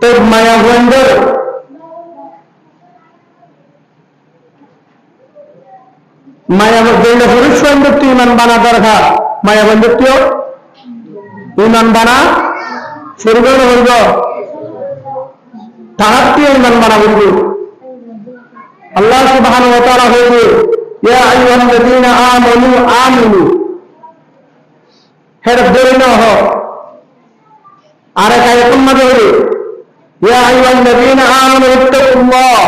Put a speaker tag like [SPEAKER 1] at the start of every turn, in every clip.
[SPEAKER 1] তো মায়া বন্ধের মায়া বন্ধে পুরুষ ইমান বানা দরকার মায়া বন্ধুত্ব ইমান বানা শুরু করে বলব তাহাত্তীয় ইমান বানা বলব আল্লাহ সুবহানাহু ওয়া তাআলা বলবে ইয়া আইয়ুহাল্লাযীনা আমানু আমিনু হেড ধরে নাও হ আর এক আয়াতুর মধ্যে বলে ইয়া আইয়ুহাল্লাযীনা আমানু ইত্তাকুল্লাহ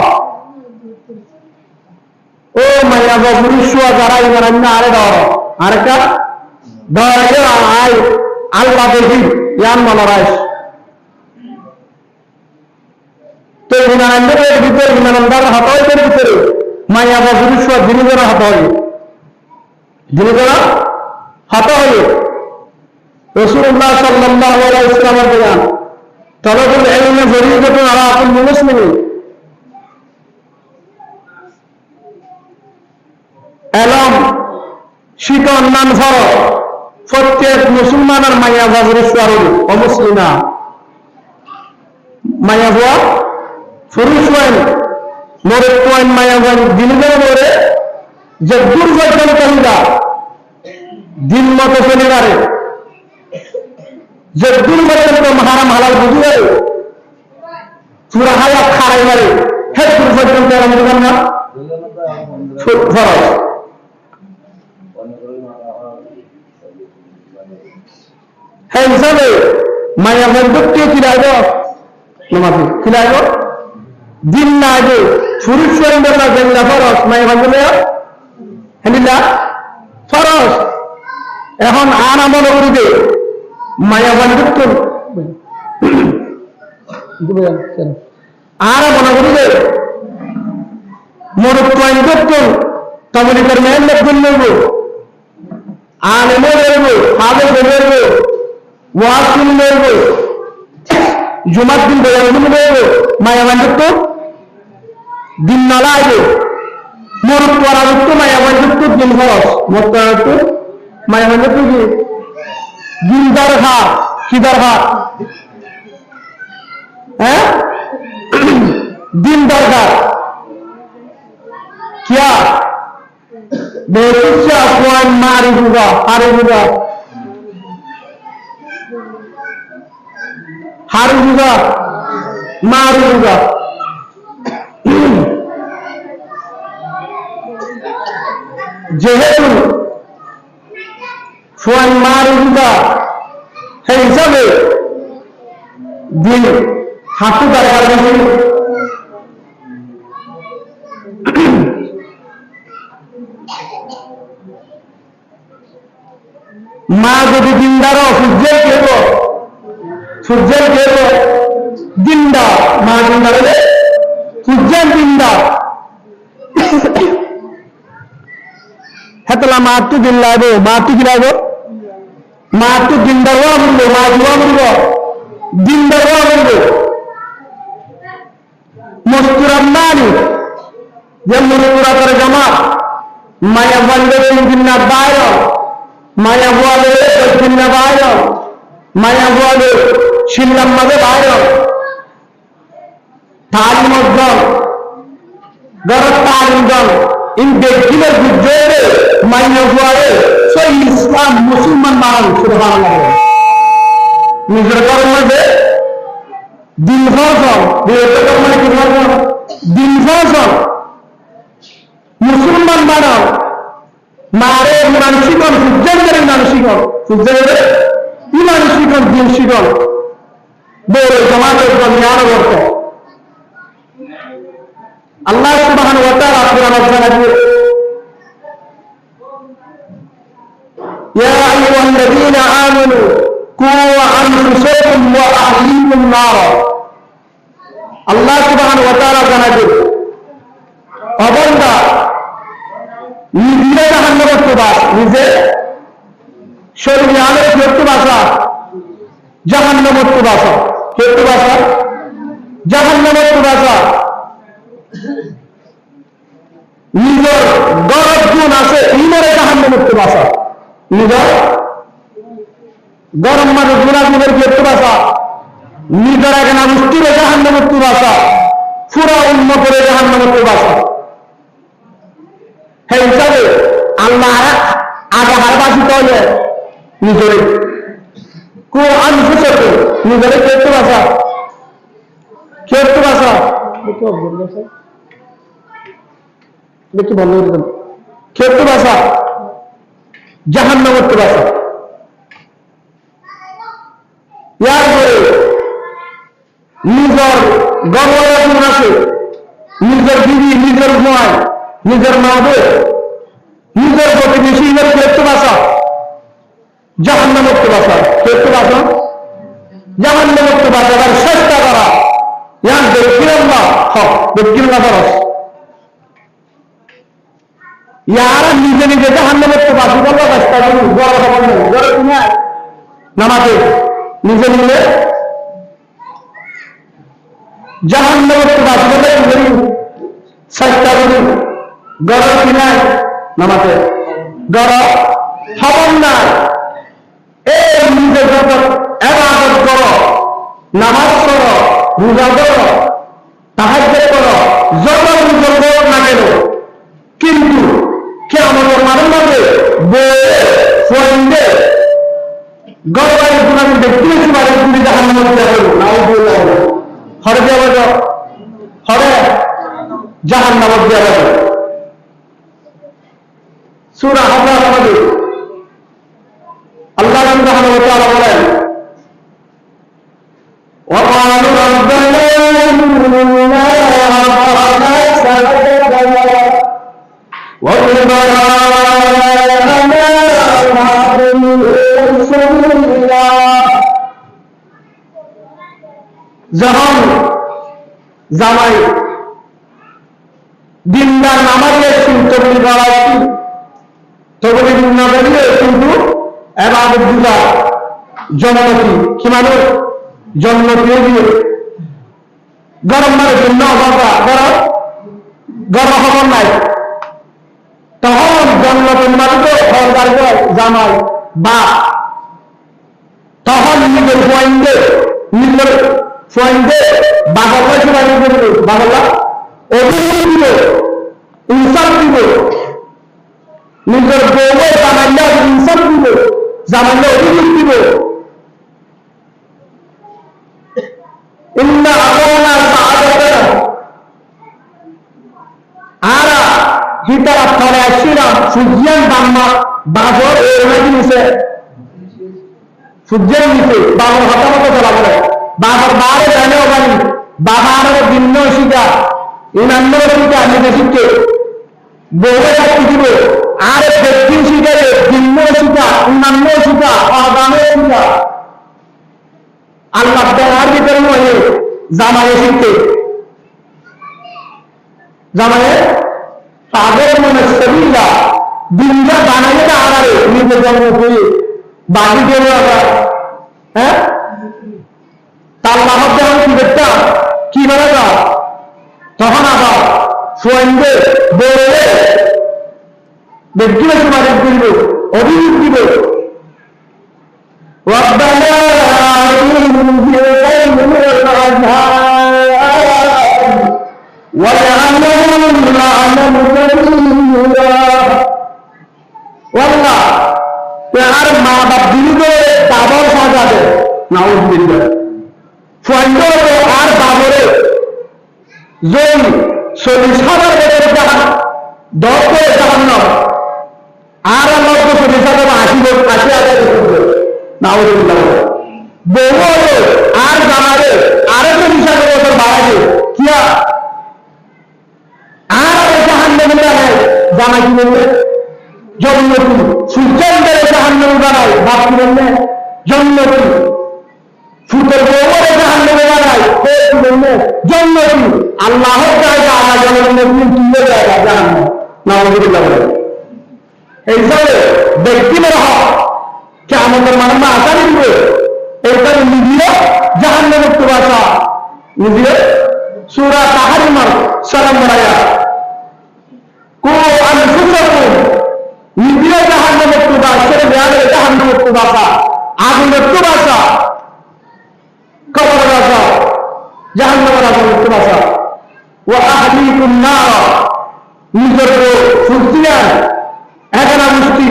[SPEAKER 1] ও মায়া পুরুষ যারা ইমান আননা আরে ধরো আরেকটা ধরে আয় আল্লাহ দেখি ইয়ান মনোরাজ তো ইমানদারের ভিতরে ইমানদার হতাইদের ভিতরে মায়া বা পুরুষ যিনি যারা হত হবে যিনি যারা হত হবে রাসূলুল্লাহ সাল্লাল্লাহু আলাইহি ওয়াসাল্লামের বয়ান তলবুল ইলমি ফরিদাতুন আলা কুল্লি মুসলিমিন ইলম শিক্ষা অন্যান্য ফরজ প্রত্যেক মুসলমানের মায়া বা পুরুষ ও মুসলিমা মায়া হওয়া পুরুষ হন মরদ হন মায়া হন দিনদের মরে যে দুর্ঘটনা করিবা দিন মতো চলে পারে যে দুর্ঘটনা হারাম হালাল বুঝি পারে পুরা হায়াত খারাই পারে হে দুর্ঘটনা তেরো মতো না ফরজ হ্যাঁ হিসাবে মায়া বন্ধুত্ব কি লাগবে নামাজ কি লাগবে দিন না আগে পুরুষ না জেলা ফরজ মায়া বন্ধু হ্যাঁ ফরজ এখন আর আমল করিবে মায়া বন্ধুত্ব আর মনে করিবে মরুত বন্ধুত্ব তবলিগের মেহনত করব আলেমে করব হালে করব ওয়াজ করব জুমার দিন বয়ান করব মায়া বন্ধুত্ব দিন না লাগে মরুত পরাযুক্ত মায়া বন্ধুত্ব দিন খরচ মরুত মায়া বন্ধুত্ব কি দিন দরকার কি দরকার হ্যাঁ দিন দরকার क्या बेसिया कोई मारूंगा हारूंगा हारूंगा मारूंगा যেহেতু কোই মারুंगा এই হিসাবে দিন হাঁটু দরকার বেশি মা যদি দিনদার সূর্যের কেব দিনদার মা দিনদার হলে সূর্যের দিনদার হেতলা মা তো দিন লাগবে মা তো কি লাগবে মা তো দিনদার হওয়া বলবো মা জুয়া বলবো দিনদার হওয়া বলবো মস্তুরাম্মানি যে মস্তুরা করে জমা মায়া বন্ধে দিন না বাইরে মায়া বলে দক্ষিণ বাইরে মায়া বলে শিল্লাম মাঝে বাইরে তালিমজন গরত তালিমজন ইন ব্যক্তিদের বুঝে মায়া বলে সেই ইসলাম মুসলমান মানুষ শুধু ভালো লাগে নিজের কর্ম মধ্যে দিন ফসল মানে কি দিন ফসল মুসলমান বানাও মারে মানসিকন সূর্যের মানসিকন সূর্যের কি মানসিকন দিন শিকন বড় সমাজের জ্ঞান করত আল্লাহ সুবহানাহু ওয়া তাআলা কোরআনে জানাচ্ছে ইয়া আইয়ুহাল্লাযীনা আমানু কু আনফুসাকুম ওয়া আহলিকুম নার আল্লাহ সুবহানাহু ওয়া তাআলা জানাচ্ছে অবন্দা নিজে জাহান্নামের প্রবাস নিজে শরীরে আলোর প্রবাসা জাহান্নামের প্রবাসা কে প্রবাসা জাহান্নামের প্রবাসা নিজের গরব গুণ আছে ইমারে জাহান্নামের প্রবাসা নিজের গরম মাঝে গুণাগুণের ক্ষেত্রে বাসা নিজের আগে না মুষ্টিরে জাহান্নামের বাসা পুরা উন্মতের জাহান্নামের বাসা। সেই হিসাবে আল্লাহ আগে হারবাসিত হলে নিজের কোরআন ফুসকে নিজের ক্ষেত্রে বাসা দেখি বন্ধ করে দেন ক্ষেত্র বাসা জাহান্নামের বাসা। এরপরে নিজের গর্ভবতী আছে নিজের বিবি নিজের ভয় নিজের মাদের নিজের প্রতিবেশীদের ক্ষেত্র বাসা জাহান্নামের বাসা ক্ষেত্র বাসা জাহান্নামের বাসা তার চেষ্টা করা ইয়ান দেখছিলাম না দেখছিলাম না খরচ ইয়ারা নিজে নিজে জাহান্নামের বাসী করলো চেষ্টা করুন বড় খবর নেই বড় তুমি নামাজে নিজে নিজে জাহান্নামের বাসী করলে চেষ্টা করুন গড় কিনায় নামাজে গড় খবর নাই এই নিজে যত ইবাদত করো নামাজ পড়ো রোজা করো তাহাজ্জুদ করো যত নিজের করো না কেন কিন্তু কিয়ামতের মাঠে বইয়ে গড়বাড়ি গুণাগুণ দেখতে বেশি পারে তুমি জাহান্নামে যাবে নাউযুবিল্লাহ হরে যাবে হরে জাহান্নামে যাবে। সূরা হাজর আমাদের আল্লাহ সুবহানাহু ওয়া তাআলা বলেন وقالوا ربنا إننا أطعنا سادتنا وكبراءنا فاغفر لنا যখন জামাই দিনদার নামাজে তবলিগ করা তবলিগ না করিলে কিন্তু ইবাদত গুলা জন্নতি কি মানুষ জন্নতিও দিয়ে গরম মারে জন্য গরম খবর নাই তখন জন্নতের মালিক সরকার জামাই বা তখন নিজের পয়েন্টে বাগল্লা সবাই বাগল্লা অভিযোগ দিব ইনসাফ দিব নিজের বউয়ে জামাইলা ইনসাফ দিব জামাইলা অভিযোগ দিব ইন্না আতানা সাআদাতানা আরা হিতারা ফলে আসিরা সুজিয়ান বাম্মা বাজর এর নিচে সুজিয়ান নিচে বাবর হতাহত চলা বলে বাবর বারে জানে ওখানে বাবার ভিন্ন শিকা ইনান্নর শিকা নিজে শিখে বউয়ে থাকতে দিব আর ব্যক্তি শিকারে ভিন্ন শিকা অন্যান্য শিকা অগামের শিকা আল্লাহ দেওয়ার ভিতরে নয় জামাইয়ে শিখতে জামাইয়ে তাদের মনে সবিল্লা দিনটা বানাইয়ে আগারে নিজের জন্ম করে বাকি দেবো আবার হ্যাঁ তার লাভ যখন কি দেখতাম কি বলে না তখন আবার সোয়েন্ডে বলে ব্যক্তি বেশি মালিক দিব অভিযোগ দিব ربنا وجعلهم لعنا كثيرا والله यार माँ बाप दिल को दाबर साजा दे नाउजुबिल्लाह फंडो को आर बाबरे जोई सोलिसादा के जहां दोते जहान्नम आर लोग को सोलिसादा में आशी आदे नाउजुबिल्लाह बोलो आर जामारे आर तो निशाने को तो बाहर किया आर जहान्नम में है जामा की में जन्नती सूर्येंद्र जहान्नम बनाए बाप की में जन्नती सूर्य बोले जहान्नम बनाए पेट में जन्नती अल्लाह जाएगा आला जन्नत में किए जाएगा जहान्नम नाउजुबिल्लाह ऐसा व्यक्ति में रहा क्या मतलब मन में आता नहीं हुए एक निजिए जहान्नम तुरासा निजिए सूरा ताहरीम शर्म बनाया को अनफुसकुम निजिए जहान्नम तुरासा शर्म याद जहान्नम तुरासा आगे জাহান্নাম হতে বাঁচা, ওয়া আহলিকুম নার, নিজের ফুলছিলেন একানা মুষ্টি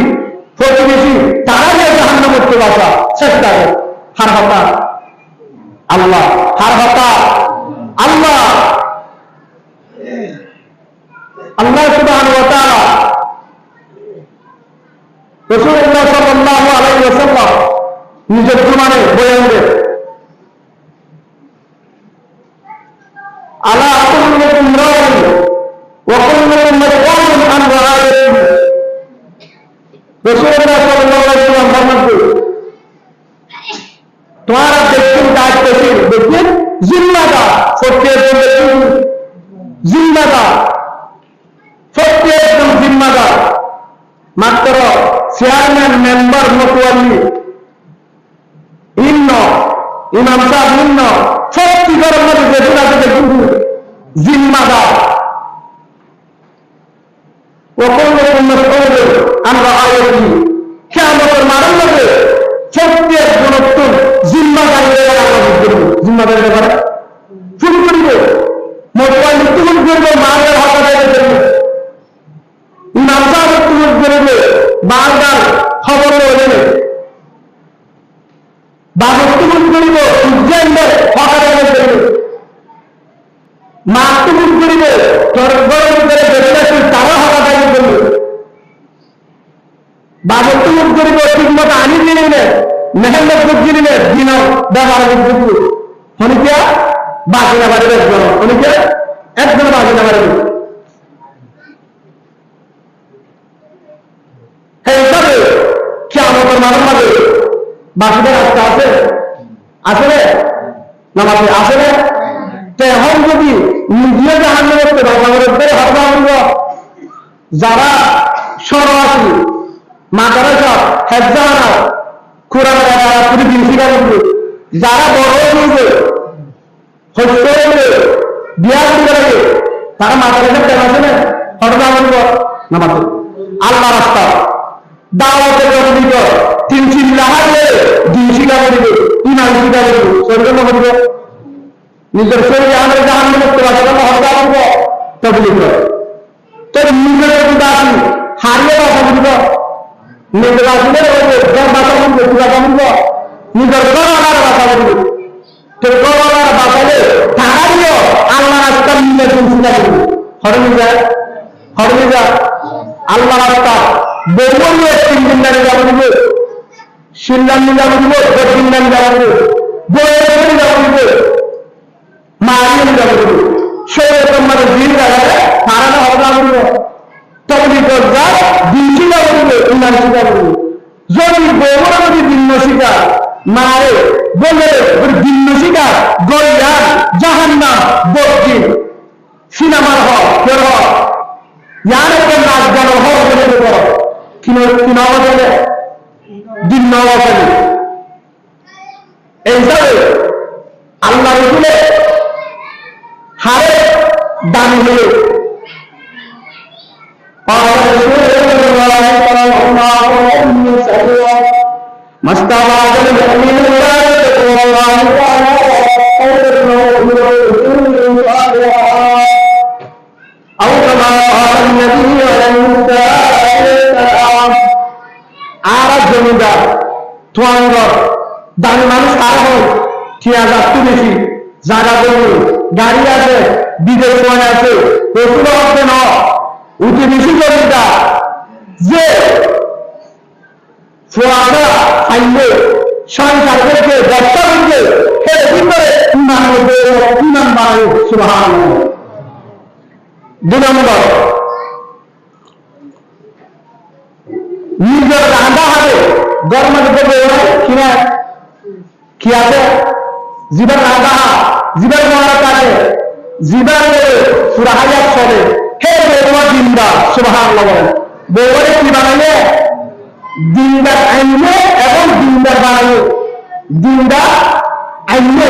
[SPEAKER 1] প্রতিবেশী তারা যে জাহান্নাম হতে বাঁচা চেষ্টা করে। হার হতা আল্লাহ, হার হতা আল্লাহ। আল্লাহ সুবহানাহু ওয়া তাআলা রাসূলুল্লাহ সাল্লাল্লাহু আলাইহি ওয়াসাল্লাম নিজের জমানে বয়ান দেন, আলা কুল্লুকুম রা'in ওয়া কুল্লুকুম মাস'উলুন আন রা'iyatihi। রাসূলুল্লাহ সাল্লাল্লাহু আলাইহি ওয়াসাল্লাম ফরমাতে, তোমার ব্যক্তির দায়িত্বশীল, ব্যক্তির জিম্মাদার, প্রত্যেকজন ব্যক্তি জিম্মাদার, প্রত্যেকজন জিম্মাদার। মাত্র চেয়ারম্যান, মেম্বার, মোতওয়াল্লি ইন্ন, ইমাম সাহেব ইন্ন, সত্যিকার মধ্যে যেগুলো আছে কিন্তু জিম্মাদার। আমরা আয়োজন কিয়ামতের মাঠের মধ্যে প্রত্যেক জনত্ব জিম্মাদারি জিম্মাদারি ব্যাপারে শুরু করিবে, মোতওয়াল্লি তুল করবে, মায়ের হক আদায় করবে, ইমাম সাহেব তুল করবে, বারবার খবর নেবে, বাবর তুল করিব, সূর্যেন্দ্রের হক আদায় করবে, মা তুল করিবে, গরম করে বেড়ে তারা হক আদায় করবে, বাবর তুল করিব, ঠিক মতো আনি নিলে মেহেন্দ্র বুঝি নিলে দিন ব্যবহার করবে, হনিকে বাকি না বাড়ি একজন, হনিকে একজন বাকি না বাড়ি। এইভাবে কিয়ামতের মাঠের মাঝে বাকিদের রাস্তা আছে, আসলে নামাজে আসলে তো এখন যদি নিজে জাহান্নাম করতে বাংলাদেশের হরবাঙ্গ যারা সরাসরি মাদ্রাসা হেফজানা কোরআন পুরি দিন শিক্ষা করবে, যারা বড় হয়ে হচ্ছে বিয়া করে তারা মাদ্রাসার কেন আছে না হরবাঙ্গ নামাজ আল্লাহ রাস্তা দাওয়াতের জন্য তিন চিল্লা হারলে দুই শিকার দিবে, ইমান শিকার দিবে, শরীরের মধ্যে দিবে, নিজের শরীরে আমাদের জাহান্নাম করতে পারছে না, হত্যা করবো তবলিগ করে, তোর নিজের যদি আসি হারিয়ে বাসা বুঝব, নিজের আসলে বাসা বুঝবে, তুই বাসা বুঝব, নিজের গড়ালার বাসা বুঝবে, তোর গড়ালার বাসালে তাহারিও আল্লাহ রাস্তা নিজের চিন্তা করবে, হরমি যায় হরমি যা আল্লাহ রাস্তা বলবো 3 দিন দাঁড়ে যাবো দিব, শিল্লাম যাবো দিব, 10 দিন দাঁড়ে যাবো দিব, বইয়ের যাবো দিব, মারিয়ে যাবো দিব, সেরকম মানে দিন দাঁড়ালে তারা না হরদা বলবো, তবে যায় দিনটি যাবো দিব, ইমান শিকার করবো। যদি বউরা যদি ভিন্ন শিকার মারে বলে ভিন্ন শিকার গরিয়ান জাহান্নাম বর্তি সিনেমার হক কেন ইয়ার একটা নাচ গান হক বলে দেব কিনাওয়াজে দিন নওয়াজে এইভাবে আল্লাহ রসুলের হারে দামি হয়ে দামি মানুষ কারা হয় খেয়া যাচ্ছে বেশি জায়গা করবে গাড়ি আছে বিদেশ আছে প্রচুর হবে ন উঠে বেশি জমিটা যে ফোয়ারা খাইলে সংসার করছে ব্যবসা করছে সেটা কি করে ইমান বাড়ায় সুবহানাল্লাহ। 2 নম্বর নিজের রান্না হবে গরম কিনা কি আছে জীবন রান্না জীবন মহারাজ আছে জীবন সুরাহাজাত চলে হে বৌমা দিনদার সুবহানাল্লাহ বলেন বৌমারে কি বানাইলে দিনদার আইনে এবং দিনদার বানাইলে দিনদার আইনে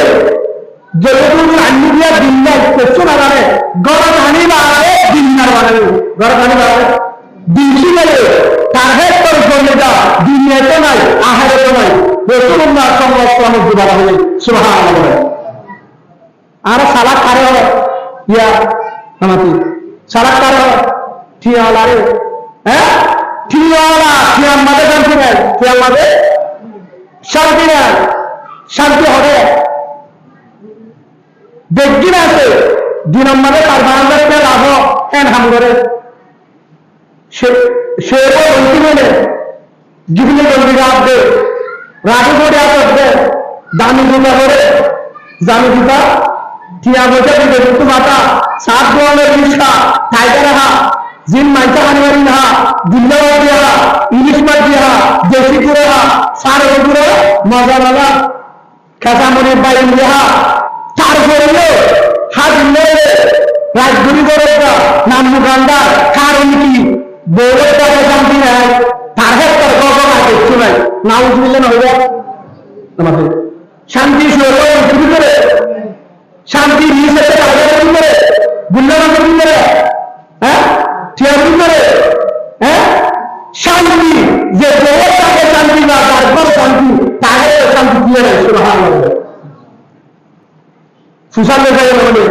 [SPEAKER 1] যেগুলো আইনি দিয়া দিনদার কিছু না জানে গরম হানি বানাবে দিনদার বানাবে গরম হানি বানাবে দিনটি গেলে টার্গেট করে চলে যা দুনিয়াতে নাই আহারে নাই রাসূলুল্লাহ সাল্লাল্লাহু আলাইহি ওয়াসাল্লাম বলা হলো সুবহানাল্লাহ। আর সালাক কারে ইয়া আমাকে সালাক কারে ঠিয়ালা রে হ্যাঁ ঠিয়ালা ঠিয়া মাঝে শান্তি নাই ঠিয়া মাঝে শান্তি নাই শান্তি হবে দেখদিন আছে 2 নম্বরে তার বারান্দারে লাভ এন হাম করে সে বলতে বলে जितने जल्दी आप दे राजू को क्या करते दामी जूता करे दामी जूता ठिया बचे भी देखो तुम आता 7 डॉलर रिक्शा टाइगर रहा जिन माइका बनवारी रहा दिल्ली हो गया इंग्लिश में दिया देसी पूरे रहा सारे पूरे मजा वाला कैसा मने बाई लिया 400 ले हाथ ले राजगुरी करेगा नाम दुकानदार कार उनकी बोले का शांति है টার্গেট করে কখন আছে কিছু নাই নাও বুঝলেন হয়ে যায় আমাদের শান্তি শুরু করে শান্তি নিচে টার্গেট শুরু করে বুঝলেন শুরু করে হ্যাঁ ঠিক করে হ্যাঁ শান্তি যে দেহটাকে শান্তি না তারপর শান্তি তাকে শান্তি দিয়ে দেয় সুবহানাল্লাহ সুশান্ত যায় বলে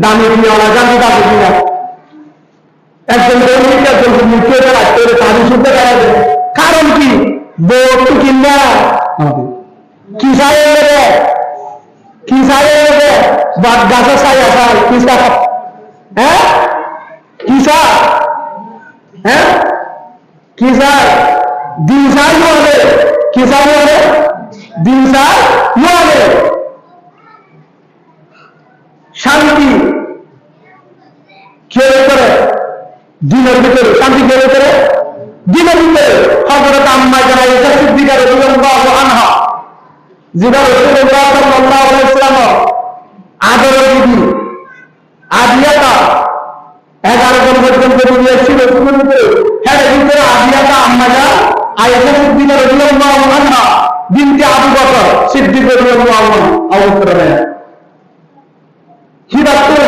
[SPEAKER 1] দামি দিওয়ালা জানি তা বুঝি না একজন দৈনিক একজন মুখে রাখতে তাদের শুনতে পারা যায় কারণ কি বোর্ড কিনা কিসারে বাদ গাছে সাই আসার কিসা হ্যাঁ কিসা হ্যাঁ কিসা দিনসার হবে কিসা হবে দিনসার হবে শান্তি কে করে দিনের ভিতরে শান্তি কে করে দিনের ভিতরে হযরত আম্মা জানা এটা সিদ্দিকা রাদিয়াল্লাহু আনহা যিনি রাসূলুল্লাহ সাল্লাল্লাহু আলাইহি ওয়াসাল্লাম আদরের বিবি আদিয়াতা 11 জন পর্যন্ত বিয়ে ছিল সুন্দর ভিতরে হ্যাঁ ভিতরে আদিয়াতা আম্মা জানা আয়েশা সিদ্দিকা রাদিয়াল্লাহু আনহা বিনতে আবু বকর সিদ্দিক রাদিয়াল্লাহু আনহু অবস্থায় হিদাতুল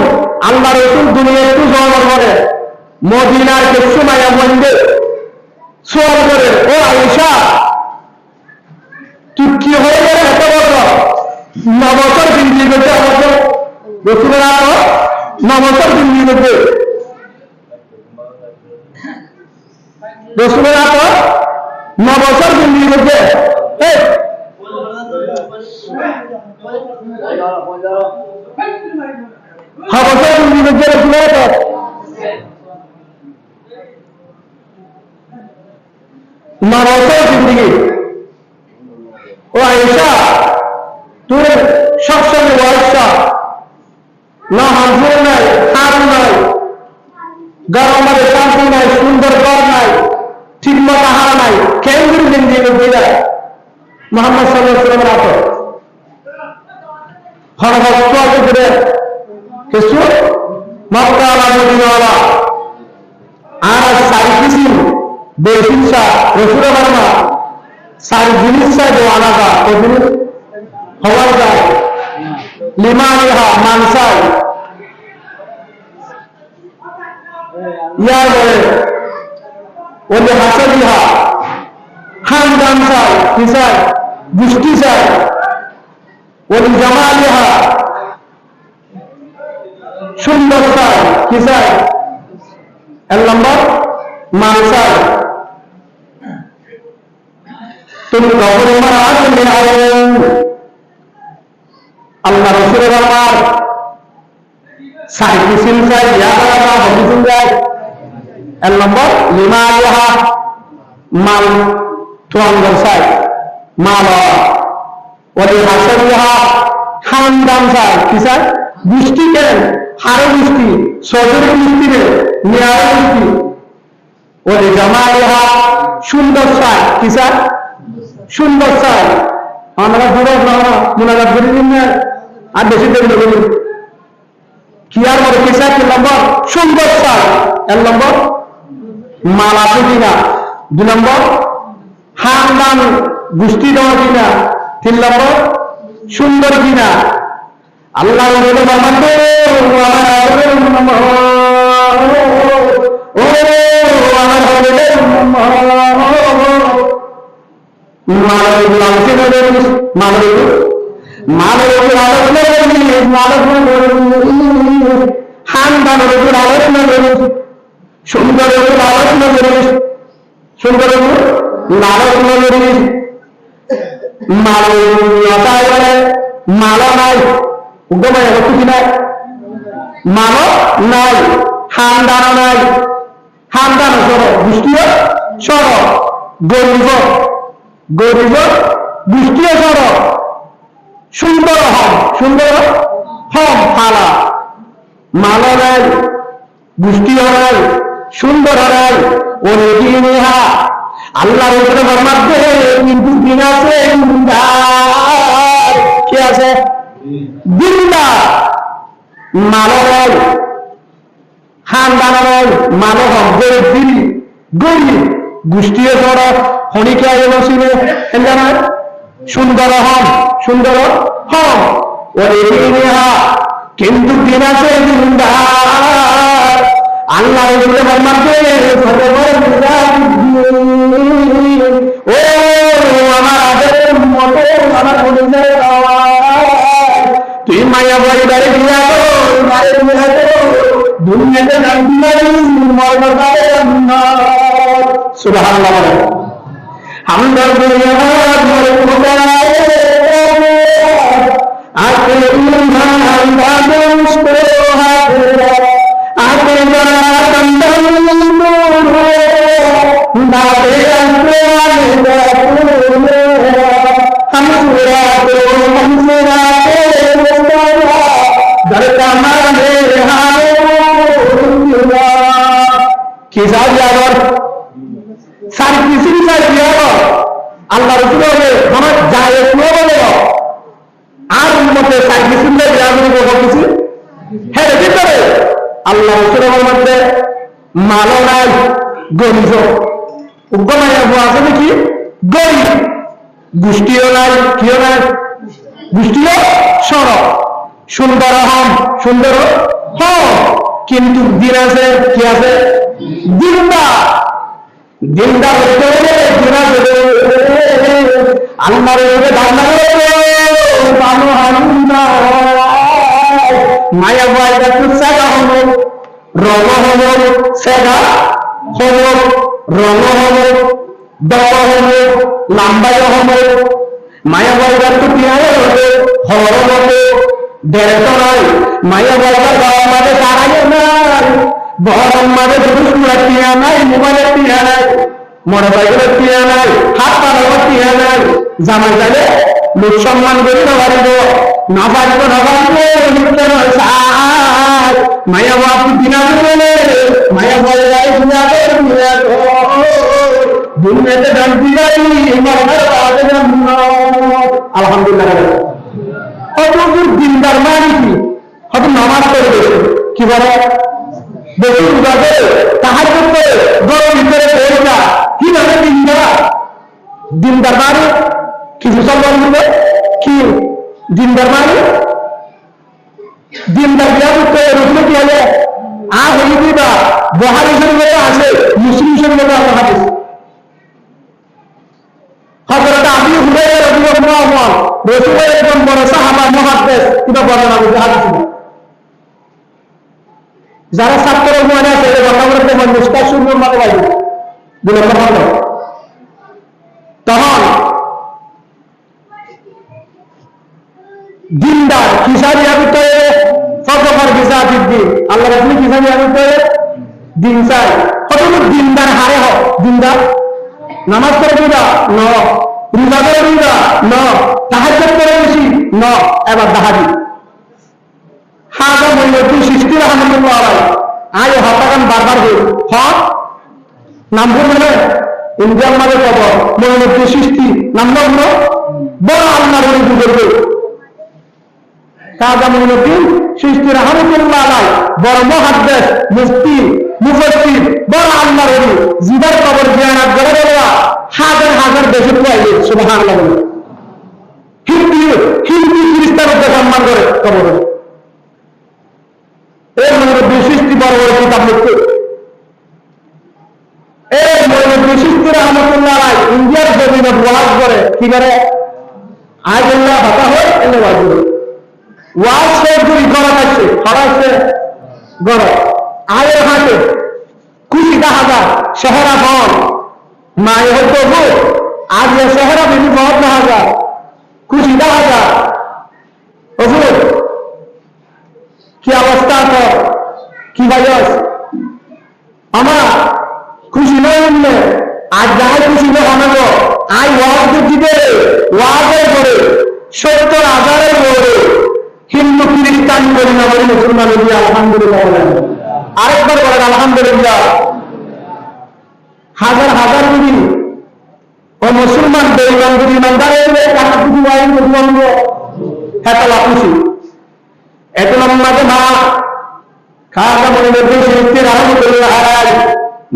[SPEAKER 1] আল্লাহ রাসূল দুনিয়ায় একটু জন্ম করে মদিনার কিছু মায়া মন্দির সোয়াল করে ও আয়েশা তুই কি হয়ে গেলে এত বড় 9 বছর বিন্দি করতে আমাদের রসুলের আলো 9 বছর বিন্দি করতে রসুলের আলো 9 বছর বিন্দি করতে হ্যাঁ বছর বিন্দি করতে রসুলের আলো মানবতার জিন্দগি ও আয়েশা তোর সবসময় ওয়াইসা না হাজুর নাই হার নাই গরমের শান্তি নাই সুন্দর ঘর নাই ঠিক মতো আহার নাই কেন্দ্রীয় জিন্দগি বলে মোহাম্মদ সাল্লাল্লাহু আলাইহি ওয়াসাল্লাম রাত হরভক্ত করে কিছু মক্কা মদিনা আর সারি কিছু বেশিসা রসুল বর্মা সারি জিনিসা जो आना था तो फिर हवा जाए लिमानिहा मानसाई यार बोले ওদের হাসালিহা খানদান সাই কিসাই গুষ্টি সাই ওদের জামালিহা সুন্দর সাই কিসাই এক নম্বর মানসাই तुम कब्र मराज में आओ अल्लाह रसूल बरकार साई किसिम से या बरकार हदीस जाए एक नंबर लिमा यहा माल तो अंदर साई माल और ये हासिल यहा खानदान साई किसा गुष्टी के हारे गुष्टी सोजर गुष्टी में न्याय गुष्टी और ये जमा यहा सुंदर साई किसा সুন্দর চাই আমরা পুরো মোনাজাত করে দিন না আর বেশি দেরি নেবেন কি আর বলে কিসা 3 নম্বর সুন্দর চাই 1 নম্বর মালা কিনা 2 নম্বর খানদান গুষ্টি দেওয়া কিনা 3 নম্বর সুন্দর কিনা আল্লাহ বলে বান্দে ও আমার হলে মালের উপর আলোচনা করি, আলোচনা করি, খানদানের উপর আলোচনা করি, সুন্দরের উপর আলোচনা করি, সুন্দরের উপর আলোচনা করি। মালো নাই, উগ্রমায় হচ্ছে কি নাই? মালো নাই, খানদান নাই, খানদান সর, গোষ্ঠীয় সর, গরিব গরিব গোষ্ঠীয় সর, সুন্দর হম, সুন্দর হম ফালা। মালো নাই, গোষ্ঠীয় নাই, সুন্দর নাই, অনেক আল্লাহর উপরে ফরমান দেয়, কিন্তু দিন আছে কি আছে? দিনদা মালো নাই, খানদান নাই, মালো হম গরিব দিন, গরিব গোষ্ঠীয় সর, খনিকে ছিল সুন্দর হম, সুন্দর হম, কিন্তু দিন আছে দিনদার। আল্লাহ ফরমান দেয়, ও আমার আদরের মতো, আমার তুই মায়া বাড়ি বাড়ি বিয়া দুনিয়াতে সুবহানাল্লাহ। আমরা আল্লাহ রসুল আমার যায় বলে আর মধ্যে কিছু হ্যাঁ ভিতরে আল্লাহ রসুলের মধ্যে মালো নাই, গরিব উপমায় আছে নাকি? গরিব গোষ্ঠীও নাই, কিও নাই, গোষ্ঠীও সড়ক, সুন্দর হম, সুন্দর হম, কিন্তু দিন আছে কি আছে? দিনদা দিনদা হতে হলে দিন আছে আল্লাহর ধারণা মায়া বাইরা সেগা হব, রঙ হব, সেগা হব, রঙ হব, দল হব, লাম্বাই হব, মায়া বাইরার তো পিয়ারে হবে, হর হবে, দেড় নয়, মায়া বাইরা গাওয়ার মাঝে দাঁড়াই নাই, বহরম মাঝে দুপুর টিয়া নাই, মোবাইলের টিয়া নাই, মোটর সাইকেলের টিয়া নাই, হাত পাড়াবার টিয়া নাই, জামাই যাবে লোক সম্মান করে না পারিব, না পারিব না পারিব, মায়া বাপু দিনা বলে মায়া বলে যাই দুনিয়াতে জানতে যাই আলহামদুলিল্লাহ। কত দিনদার মানে কি? হয়তো নামাজ পড়ে গেছে, কি বলে বসুন যাবে তাহার করতে গরম ভিতরে পড়া, কিভাবে দিনদার? দিনদার মানে কিছু সম্মান দিবে কি? দিনদার মানে দিনদার বিয়া করতে রুখলে কি হলে আর হয়ে দিবা বহারি শরীফে আছে, মুসলিম শরীফে আছে হাদিস। হযরত আবু হুরায়রা রাদিয়াল্লাহু আনহু রাসূলের একজন বড় সাহাবা মুহাদ্দিস কিবা বর্ণনা করতে হাদিস। যারা ছাত্র মনে আছে এই বর্ণনা করতে মন মুস্তাশিরুর মত লাগে দিলেন না তখন দিনদার কিসারি আবিতে ফজফর বিজাতি দিন আল্লাহ রাসূল কিসারি আবিতে দিন চাই কত দিনদার হারে হয়। দিনদার নামাজ পড়ে দিবা ন, রোজা করে দিবা ন, তাহাজ্জুদ করে বেশি ন, এবার দাহাবি হাজা মূল্যটি সৃষ্টি রহমতুল্লাহ আলাইহি আয় হতাকান বারবার হয়ে হক নাম বলবে ইন্ডিয়ার মাঝে খবর মূল্যটি সৃষ্টি নাম বলবো বড় আল্লাহর ওলি করবে কাজা মূল্যটি সৃষ্টি রহমতুল্লাহ আলাইহি বড় মুহাদ্দিস মুফতি মুফাসসির বড় আল্লাহর ওলি জিবার কবর জিয়ারত করে দেওয়া হাজার হাজার বেশি পাইবে সুবহানাল্লাহ। হিন্দু খ্রিস্টানকে সম্মান করে কবর এর মধ্যে সৃষ্টি বড় বড় কিতাব লিখতে এর মধ্যে সৃষ্টি রহমতুল্লাহ আলাইহি ইন্ডিয়ার জমিনে ওয়াজ করে কি করে আজ আল্লাহ হতা হয় এনে ওয়াজ ওয়াজ সবগুলি গড়া আছে খরা আছে গড় আয়ের হাতে কুড়িটা হাজার সেহরা বল মায়ে হতো গো আজ সেহরা বেশি বহুত না হাজার কুড়িটা হাজার অবুর কি অবস্থা তো কি বয়স আমরা খুশি নয় আজ যাহাই খুশি না হনাবো আই ওয়াজ দিবে ওয়াজের করে 70,000-এর উপরে হিন্দু খ্রিস্টান করি না বলি মুসলমান বলি আলহামদুলিল্লাহ বলেন আরেকবার বলেন আলহামদুলিল্লাহ হাজার হাজার গুলি ও মুসলমান বেঈমান গুলি ইমানদারের টাকা কিছু আইন মুসলমান এত খুশি এত লম্বাতে মা খাওয়া মনে মধ্যে শিল্পের আলহামদুলিল্লাহ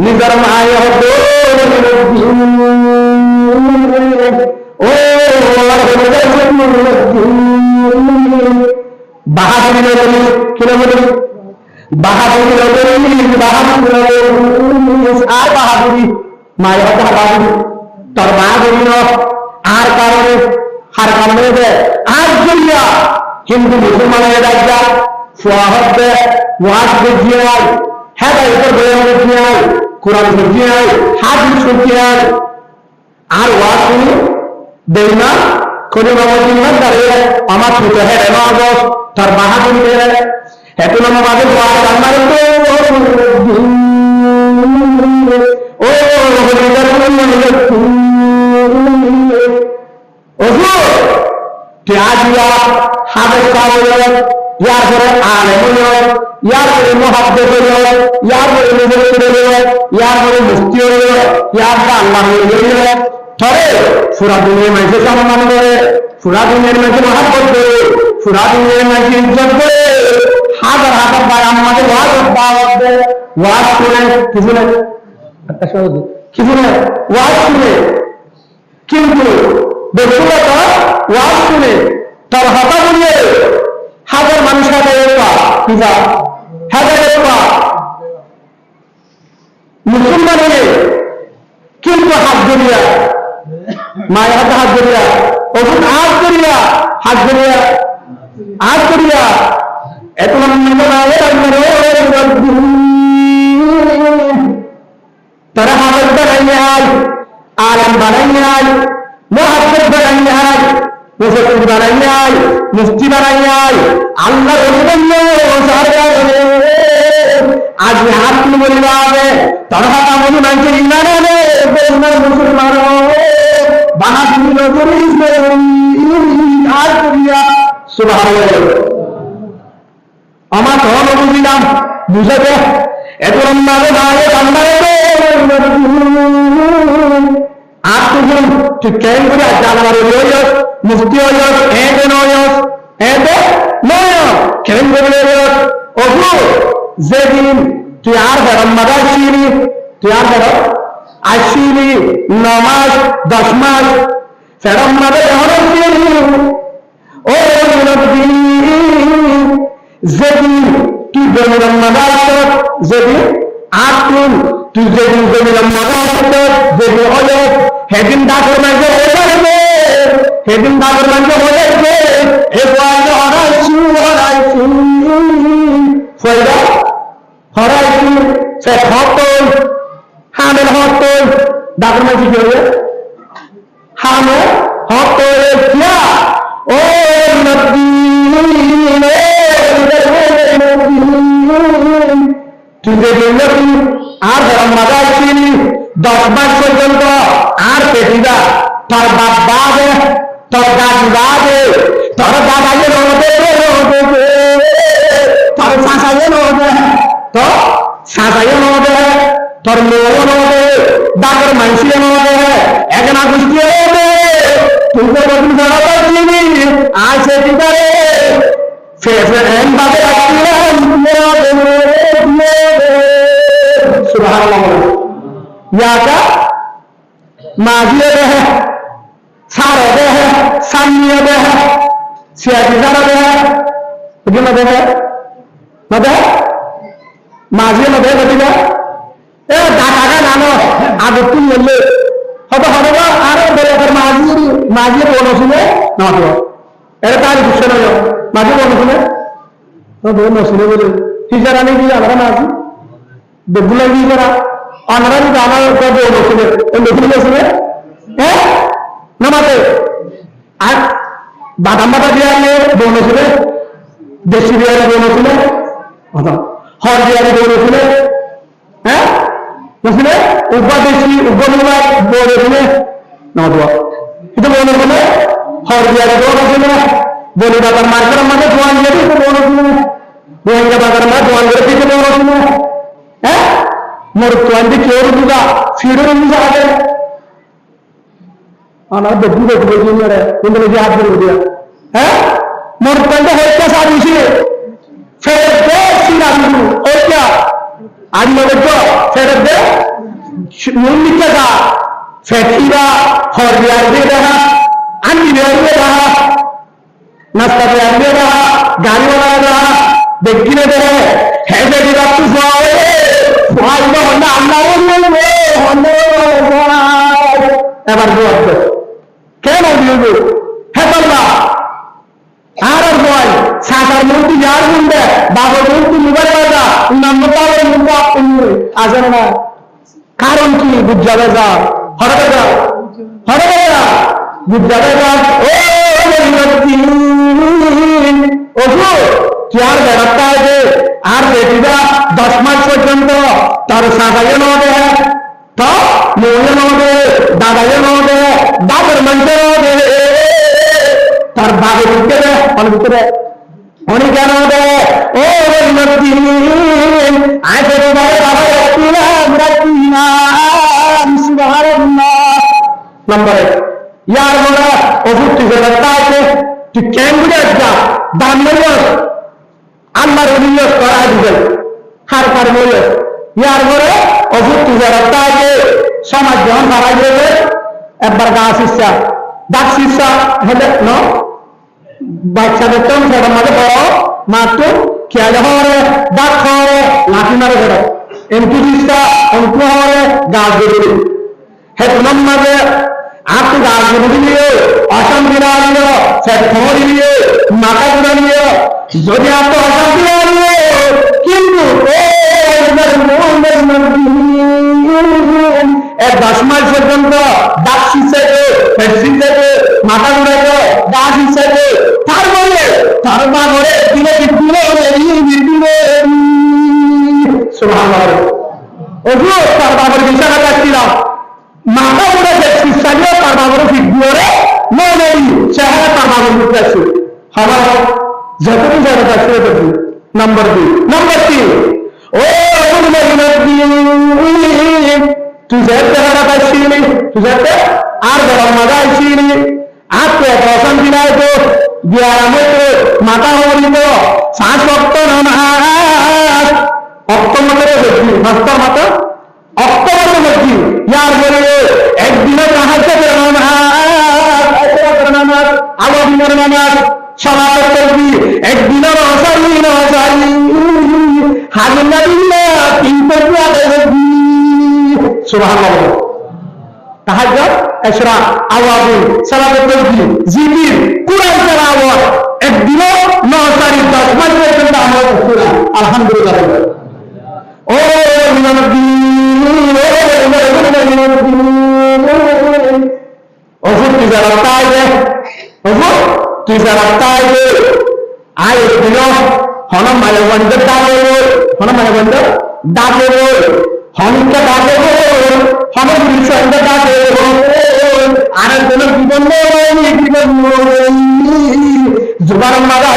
[SPEAKER 1] নিজের মায় হতো ও বাহাদুরি কিলোমিটার বাহাদুরি আর বাহাদুরি মায়ের হতো বাহাদুরি তোর বাহাদুরি আর কারণে হার কারণে আর জড়িয়া হিন্দু মুসলমানের রাজ্যা সোয়াহবে ওয়াজ বুঝিয়ে আয় হ্যাঁ এটার বয়ান বুঝিয়ে আয় কোরআন বুঝিয়ে আয় হাদিস বুঝিয়ে আয় আর ওয়াজ শুনি দেই না কোনো বাবাজির না দাঁড়িয়ে আমার ছোট হ্যাঁ নগস তার বাহাদুরি এত লম্বা মাঝে ওয়াজ আমার তো ও त्याजिया हादस का यार করে আলেম यार করে মুহাদ্দিস यार করে মুফাসসির यार করে মুফতি यार का আল্লাহ ধরে পুরা দুনিয়ার মানুষ সম্মান করে পুরা দুনিয়ার মানুষ মহব্বত করে পুরা দুনিয়ার মানুষ ইজ্জত করে হাজার হাজার বার আমাদের ওয়াজ দাওয়াত দেয় ওয়াজ করে কিছু না একটা শব্দ কিছু না ওয়াজ শুনে কিন্তু ব্যক্তিগত ওয়াজ শুনে তার হতা বলিয়ে হাজার মানুষ হাজার মুসলমান হলে কিন্তু হাত ধরিয়া মায়ের হাতে হাত ধরিয়া ওষুধ হাত ধরিয়া এত তারা হাফেজ বানাইয়া আয় আলেম বানাইয়া আয় মুহাদ্দিস বানাইয়া আয় মুফাসসির বানাইয়া আয় মুফতি বানাইয়া আয় আল্লাহর আজ হাত বলিবা তারা হাতা বলি মানুষের ইমান মুসলমান বাহাদুরি নজরি আর করিয়া সুবহানাল্লাহ আমার ধর্ম বুঝিলাম বুঝাবে এত লম্বা আত্মগুণ ঠিক কেন করে জানাবার মুফতি কেন করে যেদিন তুই আর বেড়াম মাদা আসিনি তুই আর বেড়া আসিনি 9 মাস 10 মাস ফেরম মাদা ও যেদিন তুই বেড়াম মাদা যেদিন আতুন তুই যেদিন বেড়াম মাদা যেদিন হলো সেদিন ডাকর মাঝে হয়ে যাবে সেদিন ডাকর মাঝে হয়ে যাবে হরাইছি সে হতন হামের হতন ডাকর মাঝে কি হবে হামে হতন কিয়া ও নবী তুই যেদিন নবী আর বেড়াম মাদা আসিনি 10 মাস পর্যন্ত আর পেটিদা তোর বাপ বাদে তোর দাদু বাদে তোর দাদাকে তোর শাসাইয়ে নদে তো শাসাইয়ে নদে তোর মেয়ে নদে ডাকের মানুষের নদে একনা গোষ্ঠী নদে তুই তো নতুন জানা পাচ্ছিনি আজ সেটি করে ফেফেন বাদে রাখছিলাম সুবহানাল্লাহ ইয়াকা মাজিয়ে দেহে সারে দেহে সামিয়ে দেহে সিয়াজি জানা দেহে এগুলো দেহে না দেহে মাজিয়ে না দেহে দিবা এ টাকা জানো আগে তুই নিলে হবে হবে আরো বলে মাঝি মাঝে বোন শুনে না তো এটা তার বিষয় নয় মাঝে বোন শুনে বোন শুনে বলে টিচার আমি কি আমরা না আছি বেগুলা কি করা আমরা যদি আমার বোন শুনে বেগুলি শুনে হ্যাঁ নামাতে আর বাদাম বাটা দিয়ে আনলে বোন শুনে দেশি বিয়ারে বোন শুনে হর বিয়ারে বোন শুনে হ্যাঁ বুঝলে উপদেশী উপনিবাদ বোন শুনে না দেওয়া itu boleh boleh harus dia ada dua macamnya boleh bakar marker mana tuan jadi itu boleh semua boleh nggak bakar mana tuan jadi itu boleh semua menurut tuan di kiri juga fitur juga ada anak betul betul begini ada ini lagi hati dia menurut tuan itu harusnya saat ini Fede sila dulu harusnya ada mereka Fede uniknya dah Fetira और बिहार दे रहा अन्य बिहार दे रहा नाश्ता बिहार दे रहा गाड़ी वाला रहा व्यक्ति ने दे रहे है जब आप तो सोए वहाँ इधर होना अन्ना होने एवर दो अब क्या बोल दियो है बल्ला आरर बोल सागर मूर्ति यार मुंडे बाबा मूर्ति मुबारक वाला नम्रता वाले मुंडा आज़ार ना कारण की बुझावे जा हरकत जा हरकत बुझावेगा ओ ओहो क्या बेरता है जे आर बेटिदा 10 मास पर्यंत तार सागाय नोदे तो मोये नोदे दादाय नोदे दादर मंजे नोदे तार बागे बिकरे और बिकरे होने क्या नोदे ओ नतीन आए तो बागे बाबा रत्ना सुभान अल्लाह नंबर 1 यार बोला ओफुट तुझे लगता है कि तू कैंडिडेट का दामनवर अल्लाह रबियत करा दिए हर पर बोले यार बोले ओफुट तुझे लगता है कि समाज जहां करा दिए एक बरगाह शिक्षा दाक शिक्षा है नो बच्चा देखते हैं सारा मजे पढ़ो मातो क्या जहाँ है दाक है लाठी मारे करो इनकी शिक्षा उनको है गाज दे है तुम मजे आपको गाजर दिए असम गिरा लियो फैक्टरी लिए माता गिरा लियो जो भी आपको असम गिरा लिए किंतु एक 10 मास पर्यंत दाग शिक्षे फैक्टरी माता गिरा दाग शिक्षे तार बोले तार बाग हो रहे दिने बिल्कुल हो रहे सुभान अल्लाह ओहो तार बाबर विषय का किला माता उड़ा शिक्षा दिया परमाणु फिर नो नहीं चाहे परमाणु कैसे हमारा जरूरी जरूरत है नंबर 2 नंबर 3 ओ तुझे तेरा बच्ची तुझे आर बड़ा मजा इसी आपको पसंद दिलाए तो 11 में तो माता हो रही तो सांस वक्त नमाज অক্টোবরে দেখি মাস্টার মাতা অক্টোবরে দেখি यार बोले एक दिन कहाँ से नामाज आलो दिन नामाज समाप्त कर दी एक दिन रोसाई हाजिर दिन 3 रुपया सुभान अल्लाह तहज्जुद इशरा आवाज़ सलात तस्बीह जिकिर कुरान तिलावत एक दिन 9 तारीख 10 मास पर्यंत अमल करा अल्हम्दुलिल्लाह ओ नबी ओफुट तुझे लगता है आए दिनो होना माया बंदर डाके हम क्या डाके हम पुलिस अंदर डाके आने दोनों जीवन जुबान मारा